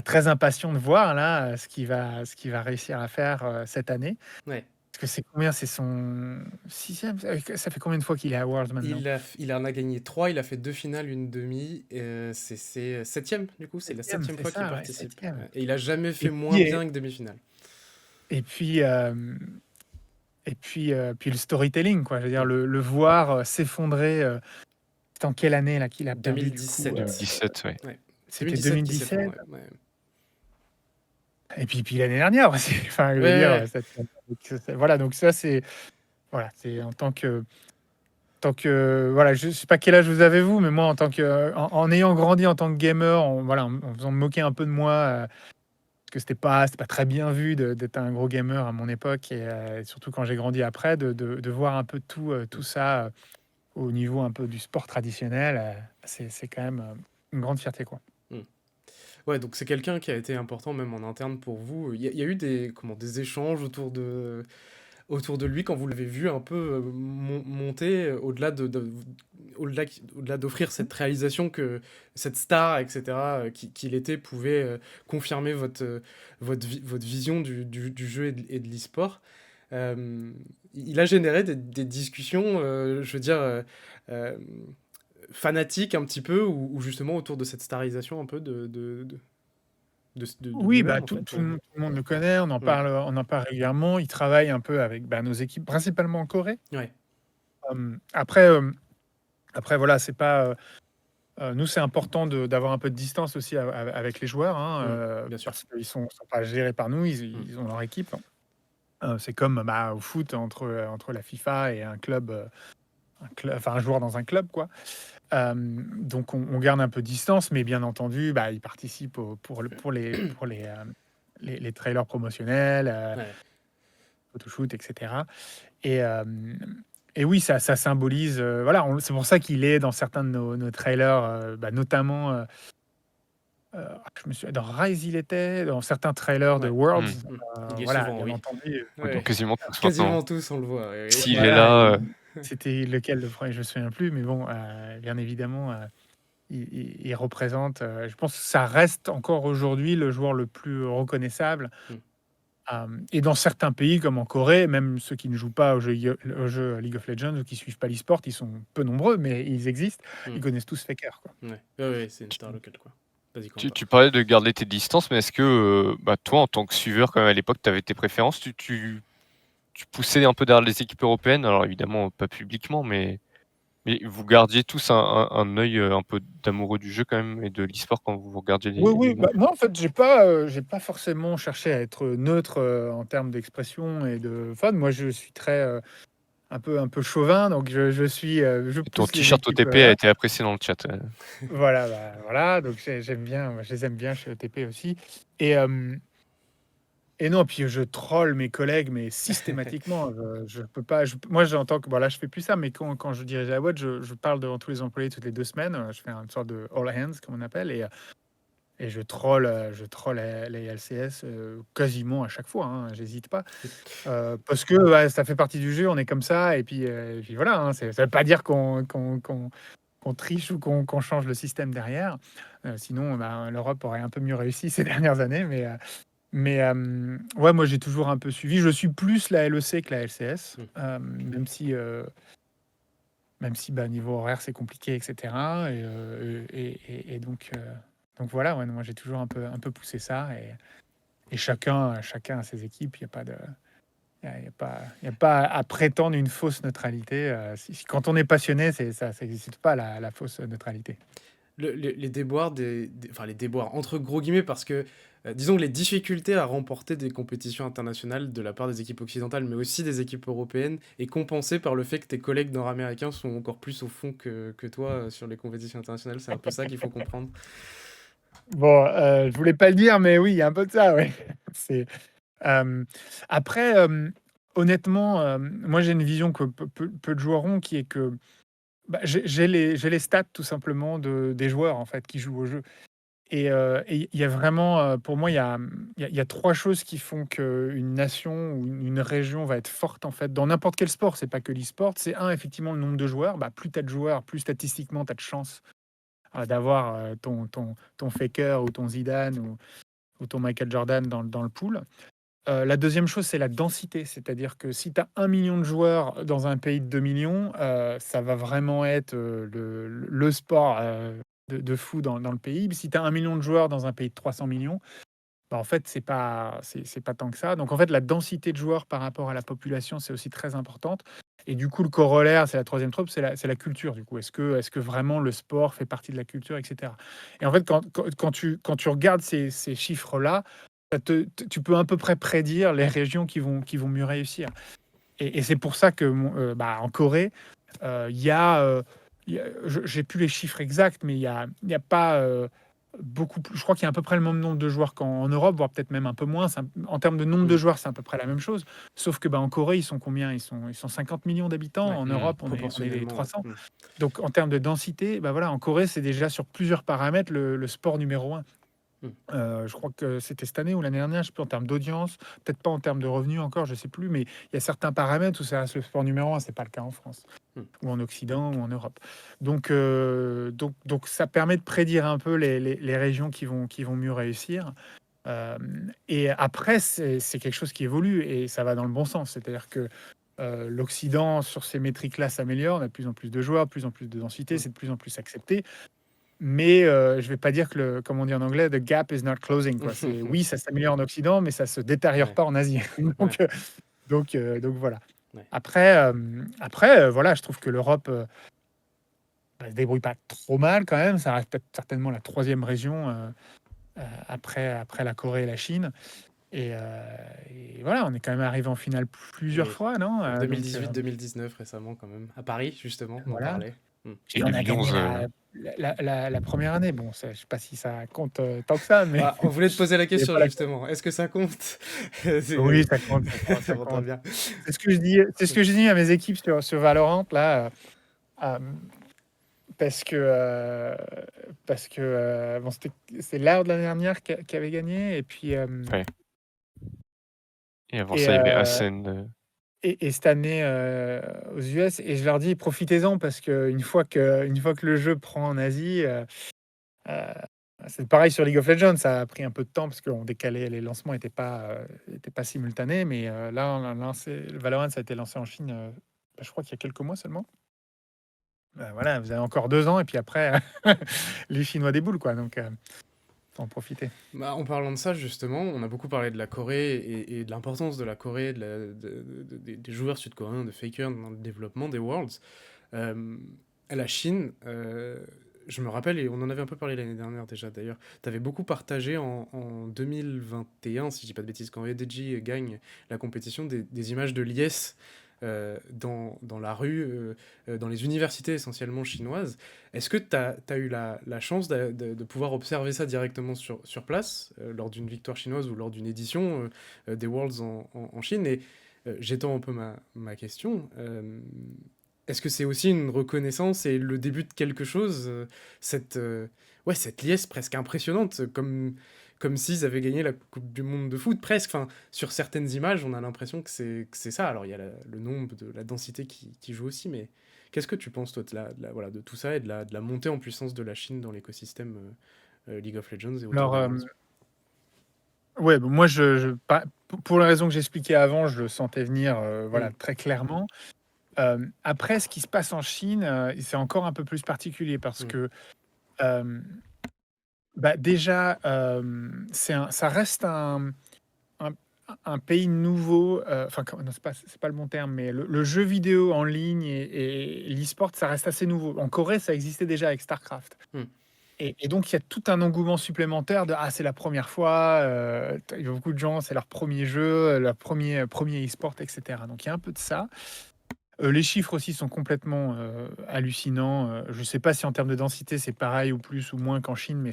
très impatient de voir là ce qu'il va réussir à faire cette année. Ouais. Parce que c'est combien? C'est son sixième? Ça fait combien de fois qu'il est à Worlds maintenant? Il en a gagné 3, il a fait 2 finales, une demi, c'est septième du coup, c'est la Septième, septième c'est fois qu'il ça, ouais, participe. septième. Ouais. Et il a jamais fait Et moins puis, bien que demi-finale. et puis, euh, puis le storytelling, quoi. Je veux dire, le voir s'effondrer. C'était en quelle année là qu'il a perdu du coup 2017. 2017, ouais. Ouais. C'était 2017 qui 2017. s'effondre, ouais. Et puis l'année dernière aussi. Enfin, je veux Ouais, dire, ouais. voilà. Donc ça, c'est voilà, c'est en voilà, je sais pas quel âge vous avez vous, mais moi en ayant grandi en tant que gamer, en faisant me moquer un peu de moi, parce que c'était pas très bien vu d'être un gros gamer à mon époque, et surtout quand j'ai grandi après, de voir un peu tout ça au niveau un peu du sport traditionnel, c'est quand même une grande fierté, quoi. Ouais, donc c'est quelqu'un qui a été important même en interne pour vous. Il y a eu des échanges autour de lui quand vous l'avez vu un peu monter au-delà d'offrir cette réalisation que cette star, etc., qu'il était, pouvait confirmer votre vision du jeu et de l'e-sport. Il a généré des discussions, je veux dire, euh, fanatiques un petit peu, ou justement autour de cette starisation un peu de Oui, lui-même, en tout, fait. tout le monde le connaît, Ouais. on en parle régulièrement. Il travaille un peu avec nos équipes, principalement en Corée. Ouais. Après, voilà, c'est pas. Nous, c'est important d'avoir un peu de distance aussi avec les joueurs, hein, Bien sûr. parce qu'ils sont pas gérés par nous, ils ont leur équipe. C'est comme au foot entre la FIFA et enfin un joueur dans un club, quoi. Donc on garde un peu de distance, mais bien entendu, il participe pour les trailers promotionnels, Ouais. photoshoot, etc. Et, euh, et oui, ça symbolise. Voilà, c'est pour ça qu'il est dans certains de nos trailers, notamment. Dans Rise, il était dans certains trailers de Ouais. Worlds. Il y est Voilà, souvent, bien oui. entendu. Ouais, donc Ouais. quasiment tous maintenant. Quasiment tous, on le voit. Ouais, ouais. S'il est Voilà, là, c'était lequel le premier, je me souviens plus, mais bon, bien évidemment, il représente. Je pense que ça reste encore aujourd'hui le joueur le plus reconnaissable. Mm. Et dans certains pays, comme en Corée, même ceux qui ne jouent pas au jeu League of Legends ou qui suivent pas l'e-sport, ils sont peu nombreux, mais ils existent. Mm. Ils connaissent tous Faker, quoi. Ouais. Ouais, c'est une star locale, quoi. Vas-y, tu, Corentin. tu parlais de garder tes distances, mais est-ce que toi, en tant que suiveur, quand même à l'époque, tu avais tes préférences, tu poussais un peu derrière les équipes européennes, alors évidemment pas publiquement, mais vous gardiez tous un œil un peu d'amoureux du jeu quand même et de l'e-sport quand vous regardiez les, Oui, les oui. mondiaux. Moi, en fait, j'ai pas forcément cherché à être neutre en termes d'expression et de fun. Moi, je suis très un peu chauvin, donc je Et ton pousse les t-shirt équipes. OTP a été apprécié dans le chat. Voilà, voilà. Donc j'aime bien, moi, je les aime bien chez ETP aussi. Et, euh, et non, puis je troll mes collègues, mais systématiquement. Je peux pas. Moi, j'entends que voilà, je fais plus ça, mais quand je dirige la boîte, je parle devant tous les employés toutes les 2 semaines. Je fais une sorte de all hands, comme on appelle, et je troll les LCS quasiment à chaque fois. Hein, j'hésite pas. Parce que ça fait partie du jeu, on est comme ça, et puis voilà. Hein, ça veut pas dire qu'on qu'on triche ou qu'on change le système derrière. Sinon, l'Europe aurait un peu mieux réussi ces dernières années. Ouais, moi j'ai toujours un peu suivi. Je suis plus la LEC que la LCS, même si niveau horaire c'est compliqué, etc. Donc voilà, ouais, moi j'ai toujours un peu poussé ça. Et chacun a ses équipes. Il n'y a pas de. Il y a pas à prétendre une fausse neutralité. Quand on est passionné, ça n'existe pas la fausse neutralité. Les déboires, enfin les déboires entre gros guillemets, parce que disons que les difficultés à remporter des compétitions internationales de la part des équipes occidentales, mais aussi des équipes européennes, est compensée par le fait que tes collègues nord-américains sont encore plus au fond que toi sur les compétitions internationales. C'est un peu ça qu'il faut comprendre. Bon, je voulais pas le dire, mais oui, il y a un peu de ça, ouais. C'est, après, honnêtement, moi j'ai une vision que peu de joueurs ont, qui est que j'ai les stats tout simplement des joueurs en fait qui jouent au jeu. Et il y a vraiment, pour moi, il y a trois choses qui font qu'une nation ou une région va être forte en fait dans n'importe quel sport. C'est pas que l'e-sport. C'est un, effectivement, le nombre de joueurs. Plus tu as de joueurs, plus statistiquement tu as de chances d'avoir ton Faker ou ton Zidane ou ton Michael Jordan dans le pool. La deuxième chose, c'est la densité. C'est-à-dire que si tu as 1 million de joueurs dans un pays de 2 millions, ça va vraiment être le sport de fou dans le pays. Si tu as 1 million de joueurs dans un pays de 300 millions, en fait, c'est pas tant que ça. Donc, en fait, la densité de joueurs par rapport à la population, c'est aussi très importante. Et du coup, le corollaire, c'est la troisième trope, c'est la culture. Du coup, est-ce que vraiment le sport fait partie de la culture, etc. Et en fait, quand tu regardes ces chiffres-là, tu peux à peu près prédire les régions qui vont mieux réussir. Et c'est pour ça que en Corée, il y a, j'ai plus les chiffres exacts, mais il y a pas beaucoup plus. Je crois qu'il y a à peu près le même nombre de joueurs qu'en Europe, voire peut-être même un peu moins. En termes de nombre de joueurs, c'est à peu près la même chose. Sauf que en Corée, ils sont combien? Ils sont 50 millions d'habitants. Ouais, En Europe, on est proportionnellement, 300. ouais. Donc en termes de densité, voilà, en Corée, c'est déjà sur plusieurs paramètres le sport numéro un. Je crois que c'était cette année ou l'année dernière, je sais plus, en termes d'audience, peut-être pas en termes de revenus encore, je sais plus, mais il y a certains paramètres où ça reste le sport numéro un. C'est pas le cas en France ou en Occident ou en Europe. Donc ça permet de prédire un peu les régions qui vont mieux réussir. Et après, c'est quelque chose qui évolue et ça va dans le bon sens. C'est-à-dire que l'Occident, sur ces métriques-là, s'améliore. On a de plus en plus de joueurs, de plus en plus de densité, c'est de plus en plus accepté. Mais je vais pas dire que, comme on dit en anglais, the gap is not closing, quoi. Oui, ça s'améliore en Occident, mais ça se détériore Ouais. pas en Asie. Donc voilà. Ouais. Après, voilà, je trouve que l'Europe se débrouille pas trop mal quand même. Ça reste peut-être certainement la troisième région après la Corée et la Chine. Et voilà, on est quand même arrivé en finale plusieurs Oui. fois, non? En Donc, 2018-2019 récemment quand même. À Paris, justement, on en voilà. parlait. Et on a gagné la première année. Bon, je sais pas si ça compte tant que ça, mais On voulait te poser la c'est question pas la. justement. Est-ce que ça compte? Oui, ça compte, Ça ça m'entend compte. bien. C'est ce que je dis à mes équipes sur Valorant là, parce que bon, c'est Loud l'année dernière qui avait gagné et puis Ouais. Et avant et, ça, il y avait euh, Asen. et cette année aux US, et je leur dis profitez-en parce que une fois que le jeu prend en Asie, euh, c'est pareil sur League of Legends. Ça a pris un peu de temps parce qu'on décalait, les lancements étaient pas simultanés, mais là on a lancé le Valorant, ça a été lancé en Chine, je crois qu'il y a quelques mois seulement. Voilà, vous avez encore 2 ans et puis après les Chinois déboulent, quoi. Donc faut en profiter. En parlant de ça, justement, on a beaucoup parlé de la Corée et de l'importance de la Corée, des joueurs sud-coréens, de Faker dans le développement des Worlds. À la Chine, je me rappelle, et on en avait un peu parlé l'année dernière déjà d'ailleurs, tu avais beaucoup partagé en 2021, si je dis pas de bêtises, quand EDG gagne la compétition, des images de liesse dans la rue, dans les universités essentiellement chinoises. Est-ce que tu as eu la chance de pouvoir observer ça directement sur place, lors d'une victoire chinoise ou lors d'une édition des Worlds en Chine? Et j'étends un peu ma question. Est-ce que c'est aussi une reconnaissance et le début de quelque chose, cette liesse presque impressionnante, comme s'ils avaient gagné la Coupe du Monde de foot, presque. Enfin, sur certaines images, on a l'impression que c'est ça. Alors, il y a le nombre, la densité qui joue aussi, mais Qu'est-ce que tu penses, toi, voilà, de tout ça et de la montée en puissance de la Chine dans l'écosystème League of Legends et autour Alors, des Worlds? ouais, moi, pour la raison que j'expliquais avant, je le sentais venir voilà, Mm. très clairement. Après, ce qui se passe en Chine, c'est encore un peu plus particulier parce Mm. que déjà, ça reste un, un pays nouveau. Enfin, non, c'est pas le bon terme, mais le jeu vidéo en ligne et l'e-sport, ça reste assez nouveau. En Corée, ça existait déjà avec StarCraft. Mm. Et donc, il y a tout un engouement supplémentaire de c'est la première fois. Il y a beaucoup de gens, c'est leur premier jeu, leur premier e-sport, etc. Donc, il y a un peu de ça. Les chiffres aussi sont complètement hallucinants. Je ne sais pas si en termes de densité, c'est pareil ou plus ou moins qu'en Chine,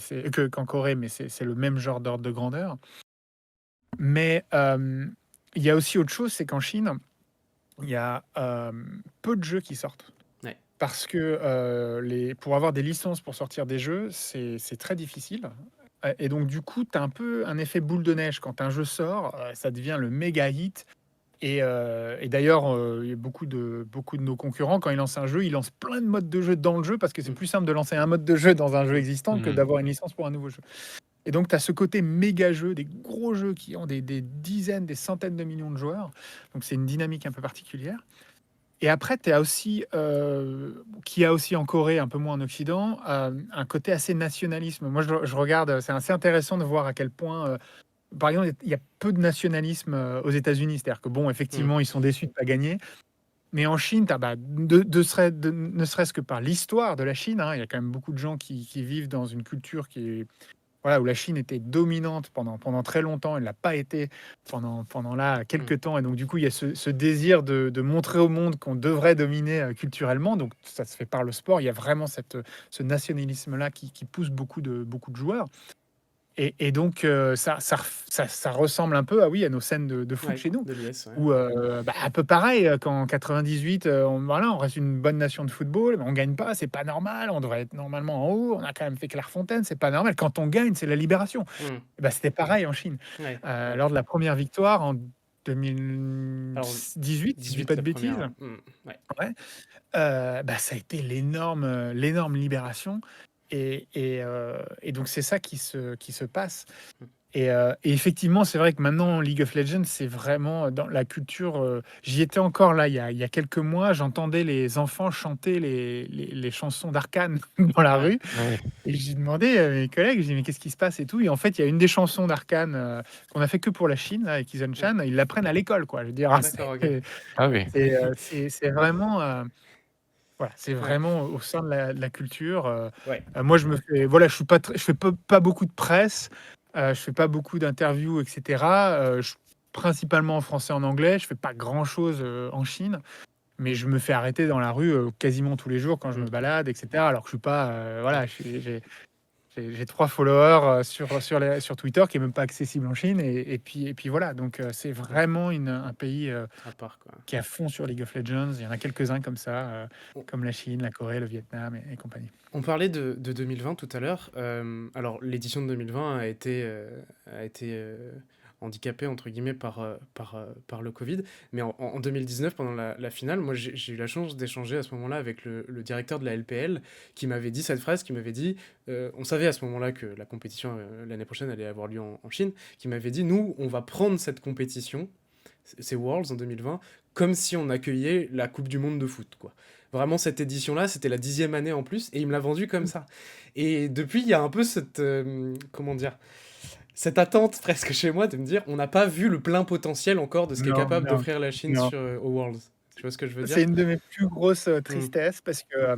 qu'en Corée, mais c'est le même genre d'ordre de grandeur. Mais il y a aussi autre chose, c'est qu'en Chine, il y a peu de jeux qui sortent. Ouais. Parce que pour avoir des licences pour sortir des jeux, c'est très difficile. Et donc, du coup, tu as un peu un effet boule de neige. Quand un jeu sort, ça devient le méga hit. Et d'ailleurs, il y a beaucoup de nos concurrents, quand ils lancent un jeu, ils lancent plein de modes de jeu dans le jeu parce que c'est Mm. plus simple de lancer un mode de jeu dans un jeu existant que Mhm. d'avoir une licence pour un nouveau jeu. Et donc, tu as ce côté méga jeu, des gros jeux qui ont des dizaines, des centaines de millions de joueurs. Donc, c'est une dynamique un peu particulière. Et après, tu as aussi, qui a aussi en Corée, un peu moins en Occident, un côté assez nationalisme. Moi, je regarde, c'est assez intéressant de voir à quel point, par exemple, il y a peu de nationalisme aux États-Unis. C'est-à-dire que, bon, effectivement, ils sont déçus de ne pas gagner. Mais en Chine, ne serait-ce que par l'histoire de la Chine, hein, il y a quand même beaucoup de gens qui vivent dans une culture voilà, où la Chine était dominante pendant très longtemps. Elle ne l'a pas été pendant là quelques temps. Et donc, du coup, il y a ce désir de montrer au monde qu'on devrait dominer culturellement. Donc, ça se fait par le sport. Il y a vraiment ce nationalisme-là qui pousse beaucoup de joueurs. Et donc, ça ressemble un peu à nos scènes de foot Ouais, chez nous. de l'US, ouais. Où, un peu pareil, qu'en 98, on reste une bonne nation de football, mais on gagne pas, c'est pas normal, on devrait être normalement en haut, on a quand même fait Clairefontaine, c'est pas normal. Quand on gagne, c'est la libération. Mm. C'était pareil en Chine. Ouais. Lors de la première victoire en Alors, 2018, si je dis pas de la bêtises, première, ouais. Mm. Ouais. ça a été l'énorme libération. Et donc, c'est ça qui se passe. Et effectivement, c'est vrai que maintenant, League of Legends, c'est vraiment dans la culture. J'y étais encore là, il y a quelques mois, j'entendais les enfants chanter les chansons d'Arcane dans la Ouais. rue. Ouais. Et j'ai demandé à mes collègues, j'ai dit, mais qu'est-ce qui se passe et tout. Et en fait, il y a une des chansons d'Arcane qu'on a fait que pour la Chine, là, avec Izon Chan. Ils l'apprennent à l'école, quoi. Je veux dire, D'accord, ok. Ah oui. c'est vraiment. Voilà, c'est Ouais. vraiment au sein de la culture. Ouais. Moi, voilà, je fais pas beaucoup de presse, je fais pas beaucoup d'interviews, etc. Principalement en français, en anglais. Je fais pas grand-chose en Chine, mais je me fais arrêter dans la rue quasiment tous les jours quand je me Mm. balade, etc. Alors que je suis pas, voilà, j'ai 3 followers sur Twitter qui est même pas accessible en Chine, et puis voilà. Donc c'est vraiment un pays À part, quoi. qui est à fond sur League of Legends. Il y en a quelques-uns comme ça, On- comme la Chine, la Corée, le Vietnam et compagnie. On parlait de 2020 tout à l'heure. Alors, l'édition de 2020 a été handicapée, entre guillemets, par le Covid. Mais en 2019, pendant la finale, moi, j'ai eu la chance d'échanger à ce moment-là avec le directeur de la LPL, qui m'avait dit cette phrase, qui m'avait dit, on savait à ce moment-là que la compétition l'année prochaine allait avoir lieu en Chine, qui m'avait dit, nous, on va prendre cette compétition, ces Worlds en 2020, comme si on accueillait la Coupe du Monde de foot, quoi. Vraiment, cette édition-là, c'était la 10e année en plus, et il me l'a vendu comme ça. Et depuis, il y a un peu cette, comment dire, cette attente presque chez moi de me dire, on n'a pas vu le plein potentiel encore de ce qu'est Non, capable non, d'offrir la Chine non. aux Worlds. Tu vois ce que je veux dire? C'est une de mes plus grosses tristesses parce que,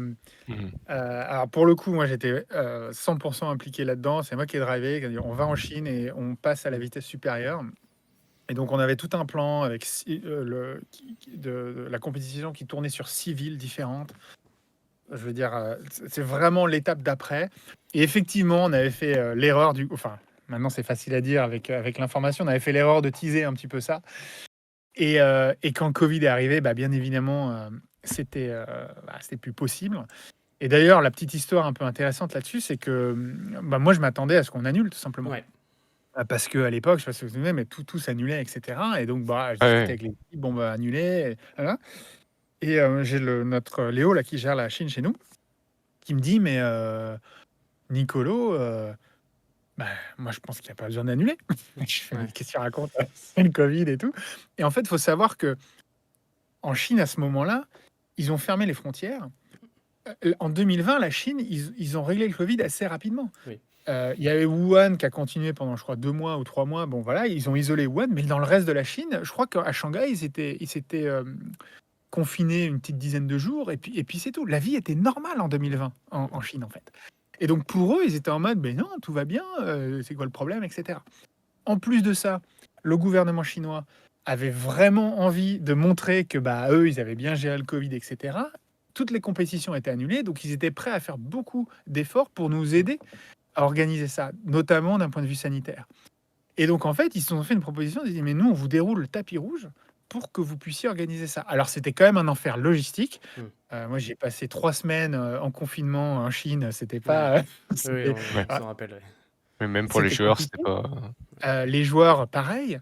Mhm. alors pour le coup, moi j'étais 100% impliqué là-dedans. C'est moi qui ai drivé. Qui a dit, on va en Chine et on passe à la vitesse supérieure. Et donc on avait tout un plan avec de la compétition qui tournait sur 6 villes différentes. Je veux dire, c'est vraiment l'étape d'après. Et effectivement, on avait fait l'erreur enfin, maintenant c'est facile à dire avec l'information, on avait fait l'erreur de teaser un petit peu ça. Et quand le Covid est arrivé, bien évidemment, c'était plus possible. Et d'ailleurs, la petite histoire un peu intéressante là-dessus, c'est que moi, je m'attendais à ce qu'on annule, tout simplement. Ouais. Parce qu'à l'époque, je sais pas si vous vous souvenez, mais tout s'annulait, etc. Et donc, je discutais Ouais. avec les équipes, bon, annuler. Voilà. Et j'ai notre Léo là qui gère la Chine chez nous, qui me dit mais Nicolo, bah, moi je pense qu'il n'y a pas besoin d'annuler. Je fais mais Ouais. qu'est-ce qu'il raconte? C'est le Covid et tout. Et en fait, il faut savoir que en Chine à ce moment-là, ils ont fermé les frontières. En 2020, la Chine, ils ont réglé le Covid assez rapidement. Oui. Il y avait Wuhan qui a continué pendant, je crois, 2 mois ou 3 mois. Bon, voilà, ils ont isolé Wuhan, mais dans le reste de la Chine, je crois qu'à Shanghai, ils s'étaient confinés une petite dizaine de jours, et puis c'est tout. La vie était normale en 2020 en Chine, en fait. Et donc pour eux, ils étaient en mode, mais non, tout va bien, c'est quoi le problème, etc. En plus de ça, le gouvernement chinois avait vraiment envie de montrer que bah, eux, ils avaient bien géré le Covid, etc. Toutes les compétitions étaient annulées, donc ils étaient prêts à faire beaucoup d'efforts pour nous aider à organiser ça, notamment d'un point de vue sanitaire. Et donc en fait, ils se sont fait une proposition, ils ont dit mais nous, on vous déroule le tapis rouge pour que vous puissiez organiser ça. Alors c'était quand même un enfer logistique. Mm. Moi, j'ai passé 3 semaines en confinement en Chine. C'était Ouais. pas, Oui, c'était, Ouais. on s'en rappelle. Ouais. Mais même pour les c'était joueurs, c'était compliqué. pas. Les joueurs, pareil.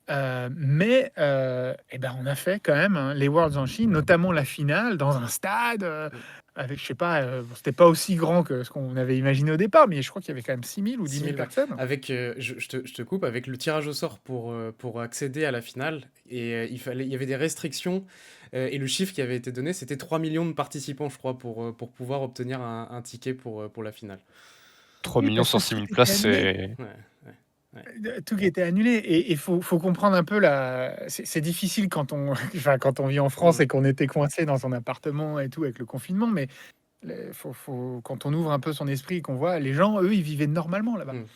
Mais eh ben, on a fait quand même hein, les Worlds en Chine, notamment la finale, dans un stade, Mm. avec, je sais pas, bon, c'était pas aussi grand que ce qu'on avait imaginé au départ, mais je crois qu'il y avait quand même 6 000 ou 10 6 000 000, ouais. personnes. Avec, je te coupe, avec le tirage au sort pour accéder à la finale, et il y avait des restrictions, et le chiffre qui avait été donné, c'était 3 millions de participants, je crois, pour pouvoir obtenir un ticket pour la finale. 3 Oui, millions parce que sur tout 6 000 était places, annulé. c'est. Ouais, ouais, ouais. Tout qui était annulé. Et il faut comprendre un peu la. C'est difficile quand on, enfin, quand on vit en France Mm. et qu'on était coincé dans son appartement et tout avec le confinement, mais quand on ouvre un peu son esprit et qu'on voit les gens, eux, ils vivaient normalement là-bas. Mm.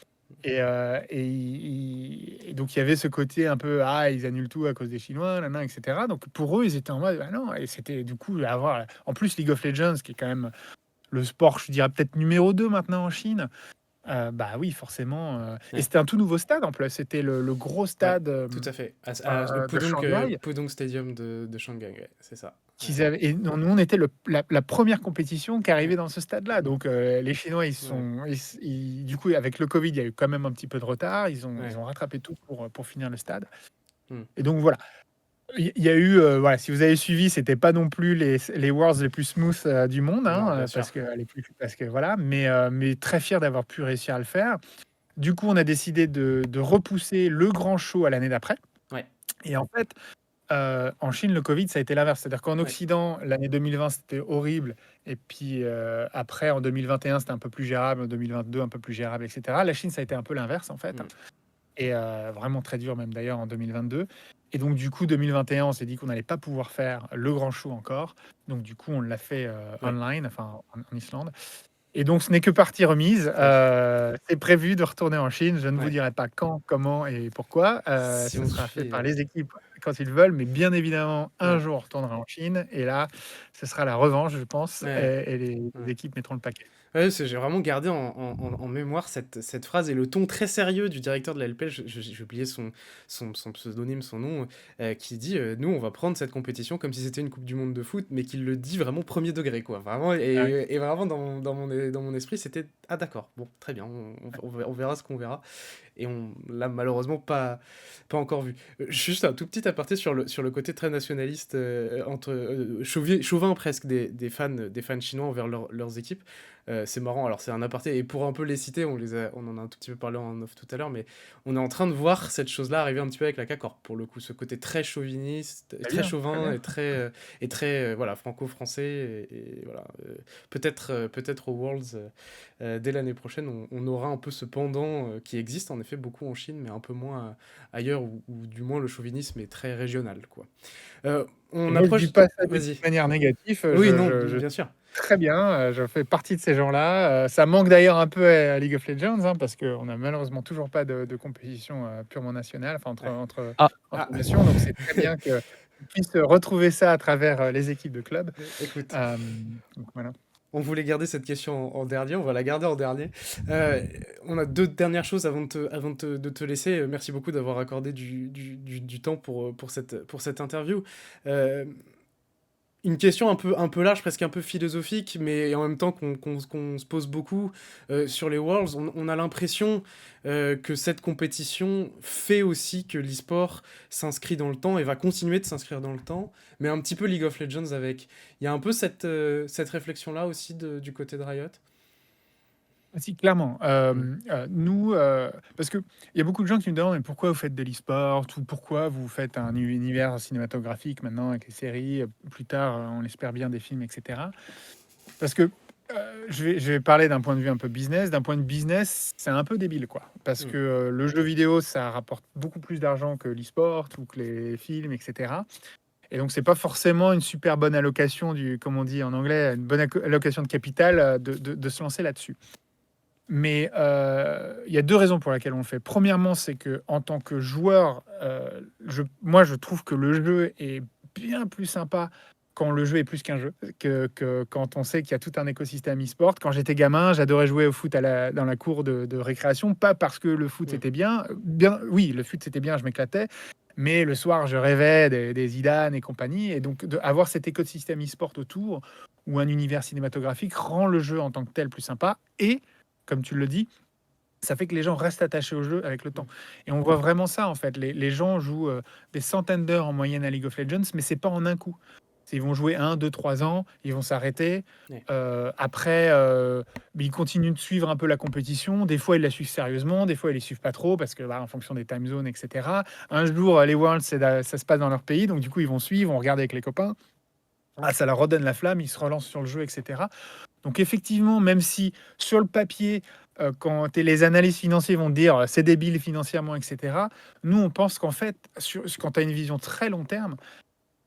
Et donc il y avait ce côté un peu ah ils annulent tout à cause des Chinois, nanana, etc. Donc pour eux ils étaient en mode ah non et c'était du coup avoir en plus League of Legends qui est quand même le sport je dirais peut-être numéro 2 maintenant en Chine. Bah oui forcément et Ouais. c'était un tout nouveau stade en plus c'était le gros Ouais, stade tout à fait. Le de Shanghai Pudong Stadium de Shanghai, ouais, c'est ça. Ouais. qu'ils avaient et nous on était la première compétition qui Ouais. arrivait dans ce stade-là donc les Chinois Ouais. du coup avec le Covid il y a eu quand même un petit peu de retard ils Ouais. ont rattrapé tout pour finir le stade. Mm. Et donc voilà, il y a eu, voilà, si vous avez suivi, c'était pas non plus les Worlds les plus smooth du monde, Non, hein, bien sûr. parce que voilà, mais très fier d'avoir pu réussir à le faire. Du coup, on a décidé de repousser le grand show à l'année d'après. Ouais. Et en fait, en Chine, le Covid, ça a été l'inverse. C'est-à-dire qu'en Ouais. Occident, l'année 2020, c'était horrible. Et puis après, en 2021, c'était un peu plus gérable. En 2022, un peu plus gérable, etc. La Chine, ça a été un peu l'inverse, en fait. Mm. Et vraiment très dur même d'ailleurs en 2022. Et donc du coup 2021, on s'est dit qu'on n'allait pas pouvoir faire le grand show encore. Donc du coup on l'a fait Ouais. online, enfin en Islande. Et donc ce n'est que partie remise. Ouais. C'est prévu de retourner en Chine. Je ne vous Ouais. dirai pas quand, comment et pourquoi. Si Ce on sera fait suffit. par les équipes quand ils veulent. Mais bien évidemment, un Ouais. jour on retournera en Chine. Et là, ce sera la revanche, je pense. Ouais. Et les Ouais. équipes mettront le paquet. Ouais, j'ai vraiment gardé en mémoire cette phrase et le ton très sérieux du directeur de la LPL, j'ai oublié son pseudonyme, son nom, qui dit nous, on va prendre cette compétition comme si c'était une Coupe du Monde de foot, mais qu'il le dit vraiment premier degré, quoi. Vraiment, Ah ouais. et vraiment, dans mon esprit, c'était ah, d'accord, bon, très bien, on verra ce qu'on verra. Et on l'a malheureusement pas encore vu. Juste un tout petit aparté sur le côté très nationaliste, chauvin presque des fans chinois envers leurs équipes. C'est marrant, alors c'est un aparté, et pour un peu les citer, on en a un tout petit peu parlé en off tout à l'heure, mais on est en train de voir cette chose-là arriver un petit peu avec la K-Corp, pour le coup, ce côté très chauviniste, Très très bien, très chauvin, bien. et très voilà, franco-français, et voilà. Peut-être aux Worlds, dès l'année prochaine, on aura un peu ce pendant qui existe en effet beaucoup en Chine, mais un peu moins ailleurs, où du moins le chauvinisme est très régional, quoi. Et On moi, je approche... dis pas ça de Vas-y. manière négative. Oui, non, bien sûr. Très bien, je fais partie de ces gens-là. Ça manque d'ailleurs un peu à League of Legends, hein, parce qu'on n'a malheureusement toujours pas de compétition purement nationale, enfin Ouais. Ah, entre nations. Donc c'est très bien qu'on puisse retrouver ça à travers les équipes de club. Écoute, Donc voilà. on voulait garder cette question en dernier, on va la garder en dernier. On a deux dernières choses avant de te laisser. Merci beaucoup d'avoir accordé du temps pour cette interview. Une question un peu large, presque un peu philosophique, mais en même temps qu'on se pose beaucoup sur les Worlds. On a l'impression que cette compétition fait aussi que l'e-sport s'inscrit dans le temps et va continuer de s'inscrire dans le temps, mais un petit peu League of Legends avec. Il y a un peu cette réflexion-là aussi du côté de Riot. Ah si, clairement. Mm. Nous, parce qu'il y a beaucoup de gens qui me demandent: «Mais pourquoi vous faites de l'e-sport?» ou «Pourquoi vous faites un univers cinématographique maintenant avec les séries, plus tard, on espère bien des films et cetera?» Parce que, je vais parler d'un point de vue un peu business. D'un point de business, c'est un peu débile, quoi. Parce Mm. que, le jeu vidéo, ça rapporte beaucoup plus d'argent que l'e-sport ou que les films et cetera, et donc c'est pas forcément une super bonne allocation du, comme on dit en anglais, une bonne allocation de capital, de se lancer là-dessus. Mais il y a deux raisons pour lesquelles on le fait. Premièrement, c'est que en tant que joueur, moi, je trouve que le jeu est bien plus sympa quand le jeu est plus qu'un jeu, que quand on sait qu'il y a tout un écosystème e-sport. Quand j'étais gamin, j'adorais jouer au foot dans la cour de récréation, pas parce que le foot Mm. c'était bien, oui, le foot c'était bien, je m'éclatais, mais le soir, je rêvais des Zidane et compagnie, et donc avoir cet écosystème e-sport autour, ou un univers cinématographique, rend le jeu en tant que tel plus sympa, et comme tu le dis, ça fait que les gens restent attachés au jeu avec le temps. Et on voit vraiment ça, en fait. Les gens jouent des centaines d'heures en moyenne à League of Legends, mais c'est pas en un coup. Ils vont jouer 1, 2, 3 ans, ils vont s'arrêter. Ouais. Après, ils continuent de suivre un peu la compétition. Des fois, ils la suivent sérieusement, des fois, ils les suivent pas trop, parce que en fonction des time zones, etc. Un jour, les Worlds, ça se passe dans leur pays, donc du coup, ils vont suivre, on regarde avec les copains. Ah, ça leur redonne la flamme, ils se relancent sur le jeu, etc. Donc effectivement, même si sur le papier, quand les analystes financiers vont dire c'est débile financièrement, etc., nous on pense qu'en fait, quand tu as une vision très long terme,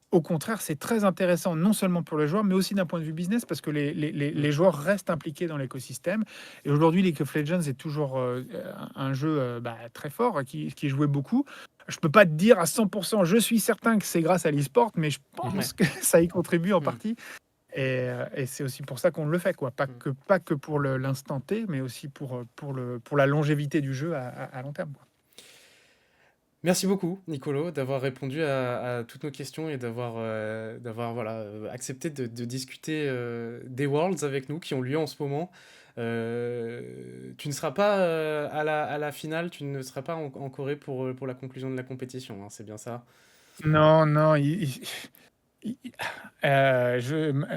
au contraire, c'est très intéressant, non seulement pour les joueurs, mais aussi d'un point de vue business, parce que les joueurs restent impliqués dans l'écosystème. Et aujourd'hui, League of Legends est toujours un jeu très fort, qui est joué beaucoup. Je peux pas te dire à 100%, je suis certain que c'est grâce à l'e-sport, mais je Ouais. pense que ça y contribue en Mm. partie. Et c'est aussi pour ça qu'on le fait, quoi. Pas que pour l'instant T, mais aussi pour la longévité du jeu à long terme, quoi. Merci beaucoup, Nicolo, d'avoir répondu à toutes nos questions et d'avoir voilà, accepté de discuter des Worlds avec nous qui ont lieu en ce moment. Tu ne seras pas à la finale, tu ne seras pas en Corée pour la conclusion de la compétition, hein, c'est bien ça? Non, non, il-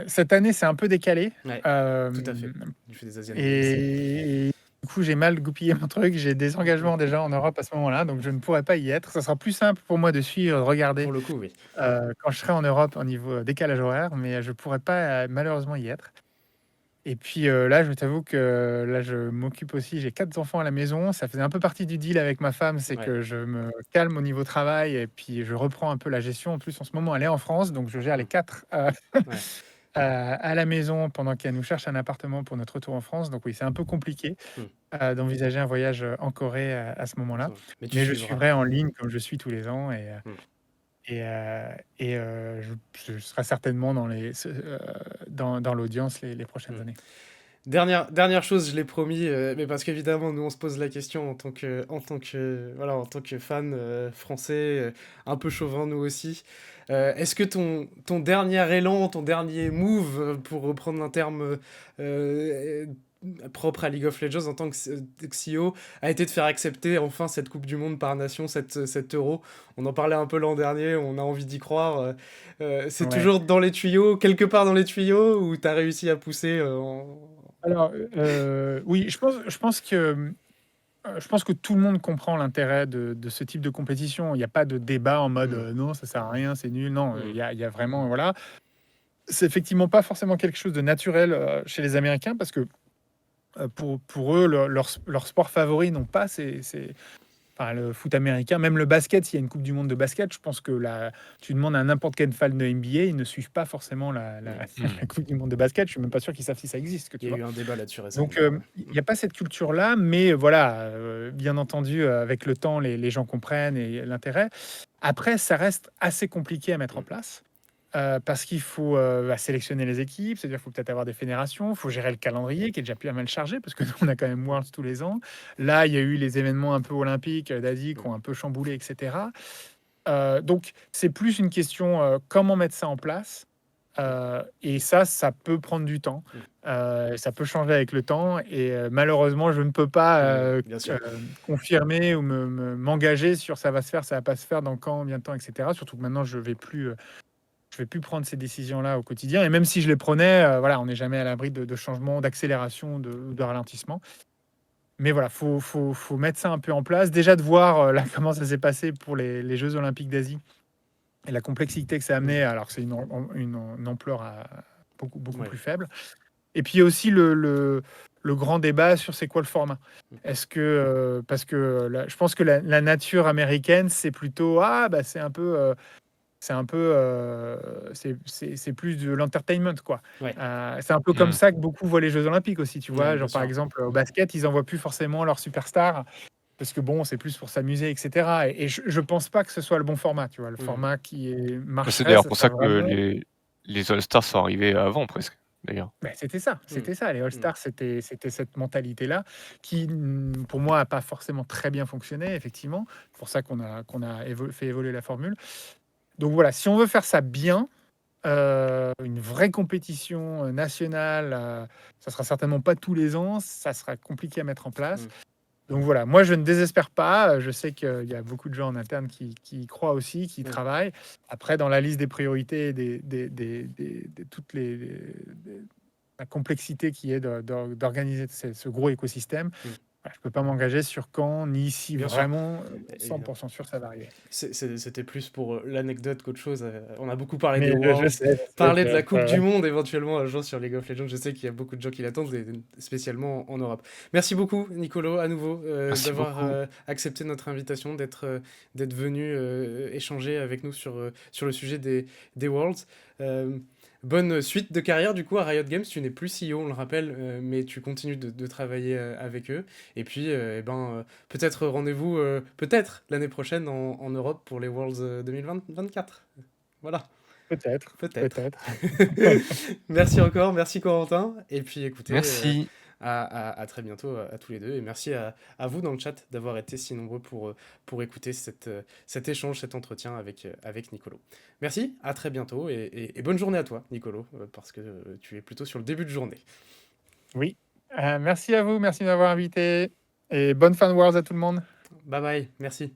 cette année, c'est un peu décalé. Ouais, Euh, tout à fait. Du fait des Asian Games. et du coup, j'ai mal goupillé mon truc. J'ai des engagements déjà en Europe à ce moment-là, donc je ne pourrais pas y être. Ça sera plus simple pour moi de suivre, de regarder Pour le coup, oui. quand je serai en Europe au niveau décalage horaire, mais je ne pourrais pas malheureusement y être. Et puis là, je t'avoue que là, je m'occupe aussi. J'ai 4 enfants à la maison. Ça faisait un peu partie du deal avec ma femme, c'est Ouais. que je me calme au niveau travail et puis je reprends un peu la gestion. En plus, en ce moment, elle est en France, donc je gère les Mm. 4 Ouais. à la maison pendant qu'elle nous cherche un appartement pour notre retour en France. Donc oui, c'est un peu compliqué Mm. d'envisager un voyage en Corée à ce moment-là. Mais tu Mais je suivras. suivrai en ligne comme je suis tous les ans, Mm. je serai certainement dans l'audience les prochaines Mm. années. Dernière chose, je l'ai promis, mais parce qu'évidemment, nous, on se pose la question voilà, en tant que fan français, un peu chauvin, nous aussi. Est-ce que ton dernier élan, ton dernier move, pour reprendre un terme euh, propre à League of Legends en tant que CEO, a été de faire accepter enfin cette Coupe du Monde par nation, cet euro? On en parlait un peu l'an dernier, on a envie d'y croire. C'est Ouais. toujours dans les tuyaux, quelque part dans les tuyaux, ou t'as réussi à pousser Alors, oui, je pense que tout le monde comprend l'intérêt de ce type de compétition. Il n'y a pas de débat en mode Mm. non, ça sert à rien, c'est nul. Non, Mm. il y a vraiment, voilà. C'est effectivement pas forcément quelque chose de naturel chez les Américains, parce que pour eux, leur sport favori n'ont pas enfin, le foot américain, même le basket. S'il y a une Coupe du Monde de basket, je pense que tu demandes à n'importe quel fan de NBA, ils ne suivent pas forcément Ouais. la Coupe du Monde de basket. Je suis même pas sûr qu'ils savent si ça existe, que Il tu y a vois. eu un débat là-dessus récemment, Donc, d'ailleurs. il n'y a pas cette culture-là, mais voilà, bien entendu, avec le temps, les gens comprennent et l'intérêt. Après, ça reste assez compliqué à mettre en Mm. place. Parce qu'il faut sélectionner les équipes, c'est-à-dire qu'il faut peut-être avoir des fédérations, il faut gérer le calendrier qui est déjà plus mal chargé, parce que nous, on a quand même Worlds tous les ans. Là, il y a eu les événements un peu olympiques d'Asie qui Mm. ont un peu chamboulé, etc. Donc, c'est plus une question comment mettre ça en place. Et ça peut prendre du temps. Ça peut changer avec le temps. Et malheureusement, je ne peux pas Bien sûr. confirmer ou m'engager sur ça va se faire, ça va pas se faire, dans quand, combien de temps, etc. Surtout que maintenant, je vais plus prendre ces décisions-là au quotidien. Et même si je les prenais, voilà, on n'est jamais à l'abri de changements, d'accélération, de ralentissement. Mais voilà, faut mettre ça un peu en place. Déjà de voir là, comment ça s'est passé pour les Jeux Olympiques d'Asie et la complexité que ça a amené, alors que c'est une ampleur beaucoup Ouais. plus faible. Et puis il y a aussi le grand débat sur c'est quoi le format. Est-ce que, parce que je pense que la nature américaine, c'est plutôt, c'est un peu, c'est plus de l'entertainment, quoi. Ouais. C'est un peu comme ça que beaucoup voient les Jeux Olympiques aussi, tu vois. Ouais, bien Genre, par sûr. exemple, au basket, ils envoient plus forcément leurs superstars parce que bon, c'est plus pour s'amuser, etc. Et je pense pas que ce soit le bon format, tu vois. Le format qui C'est marcherait, d'ailleurs ça pour serait ça que vraiment. les All-Stars sont arrivés avant presque, d'ailleurs. C'était ça, c'était ça. Les All-Stars, c'était cette mentalité-là qui, pour moi, a pas forcément très bien fonctionné, effectivement. C'est pour ça qu'on a fait évoluer la formule. Donc voilà, si on veut faire ça bien, une vraie compétition nationale, ça sera certainement pas tous les ans, ça sera compliqué à mettre en place. Donc voilà, moi je ne désespère pas, je sais qu'il y a beaucoup de gens en interne qui y croient aussi, qui y travaillent. Après, dans la liste des priorités, toutes la complexité qui est d'organiser ce gros écosystème, je ne peux pas m'engager sur quand, ni si Bien sûr. vraiment 100% sûr ça va arriver. C'était plus pour l'anecdote qu'autre chose. On a beaucoup parlé des Mais Worlds, je sais, parlé de la Coupe du Monde éventuellement un jour sur League of Legends. Je sais qu'il y a beaucoup de gens qui l'attendent, et spécialement en Europe. Merci beaucoup, Nicolo, à nouveau, Merci d'avoir beaucoup. accepté notre invitation, d'être venu échanger avec nous sur le sujet des Worlds. Bonne suite de carrière du coup à Riot Games. Tu n'es plus CEO, on le rappelle, mais tu continues de travailler avec eux. Et puis, peut-être rendez-vous peut-être l'année prochaine en Europe pour les Worlds 2024. Voilà, Peut-être. peut-être. Merci encore, merci Corentin. Et puis écoutez, Merci. à très bientôt à tous les deux. Et merci à vous dans le chat d'avoir été si nombreux pour écouter cet échange, cet entretien avec Nicolo. Merci, à très bientôt et bonne journée à toi, Nicolo, parce que tu es plutôt sur le début de journée. Oui. Merci à vous, merci de m'avoir invité. Et bonne fin de Worlds à tout le monde. Bye bye, merci.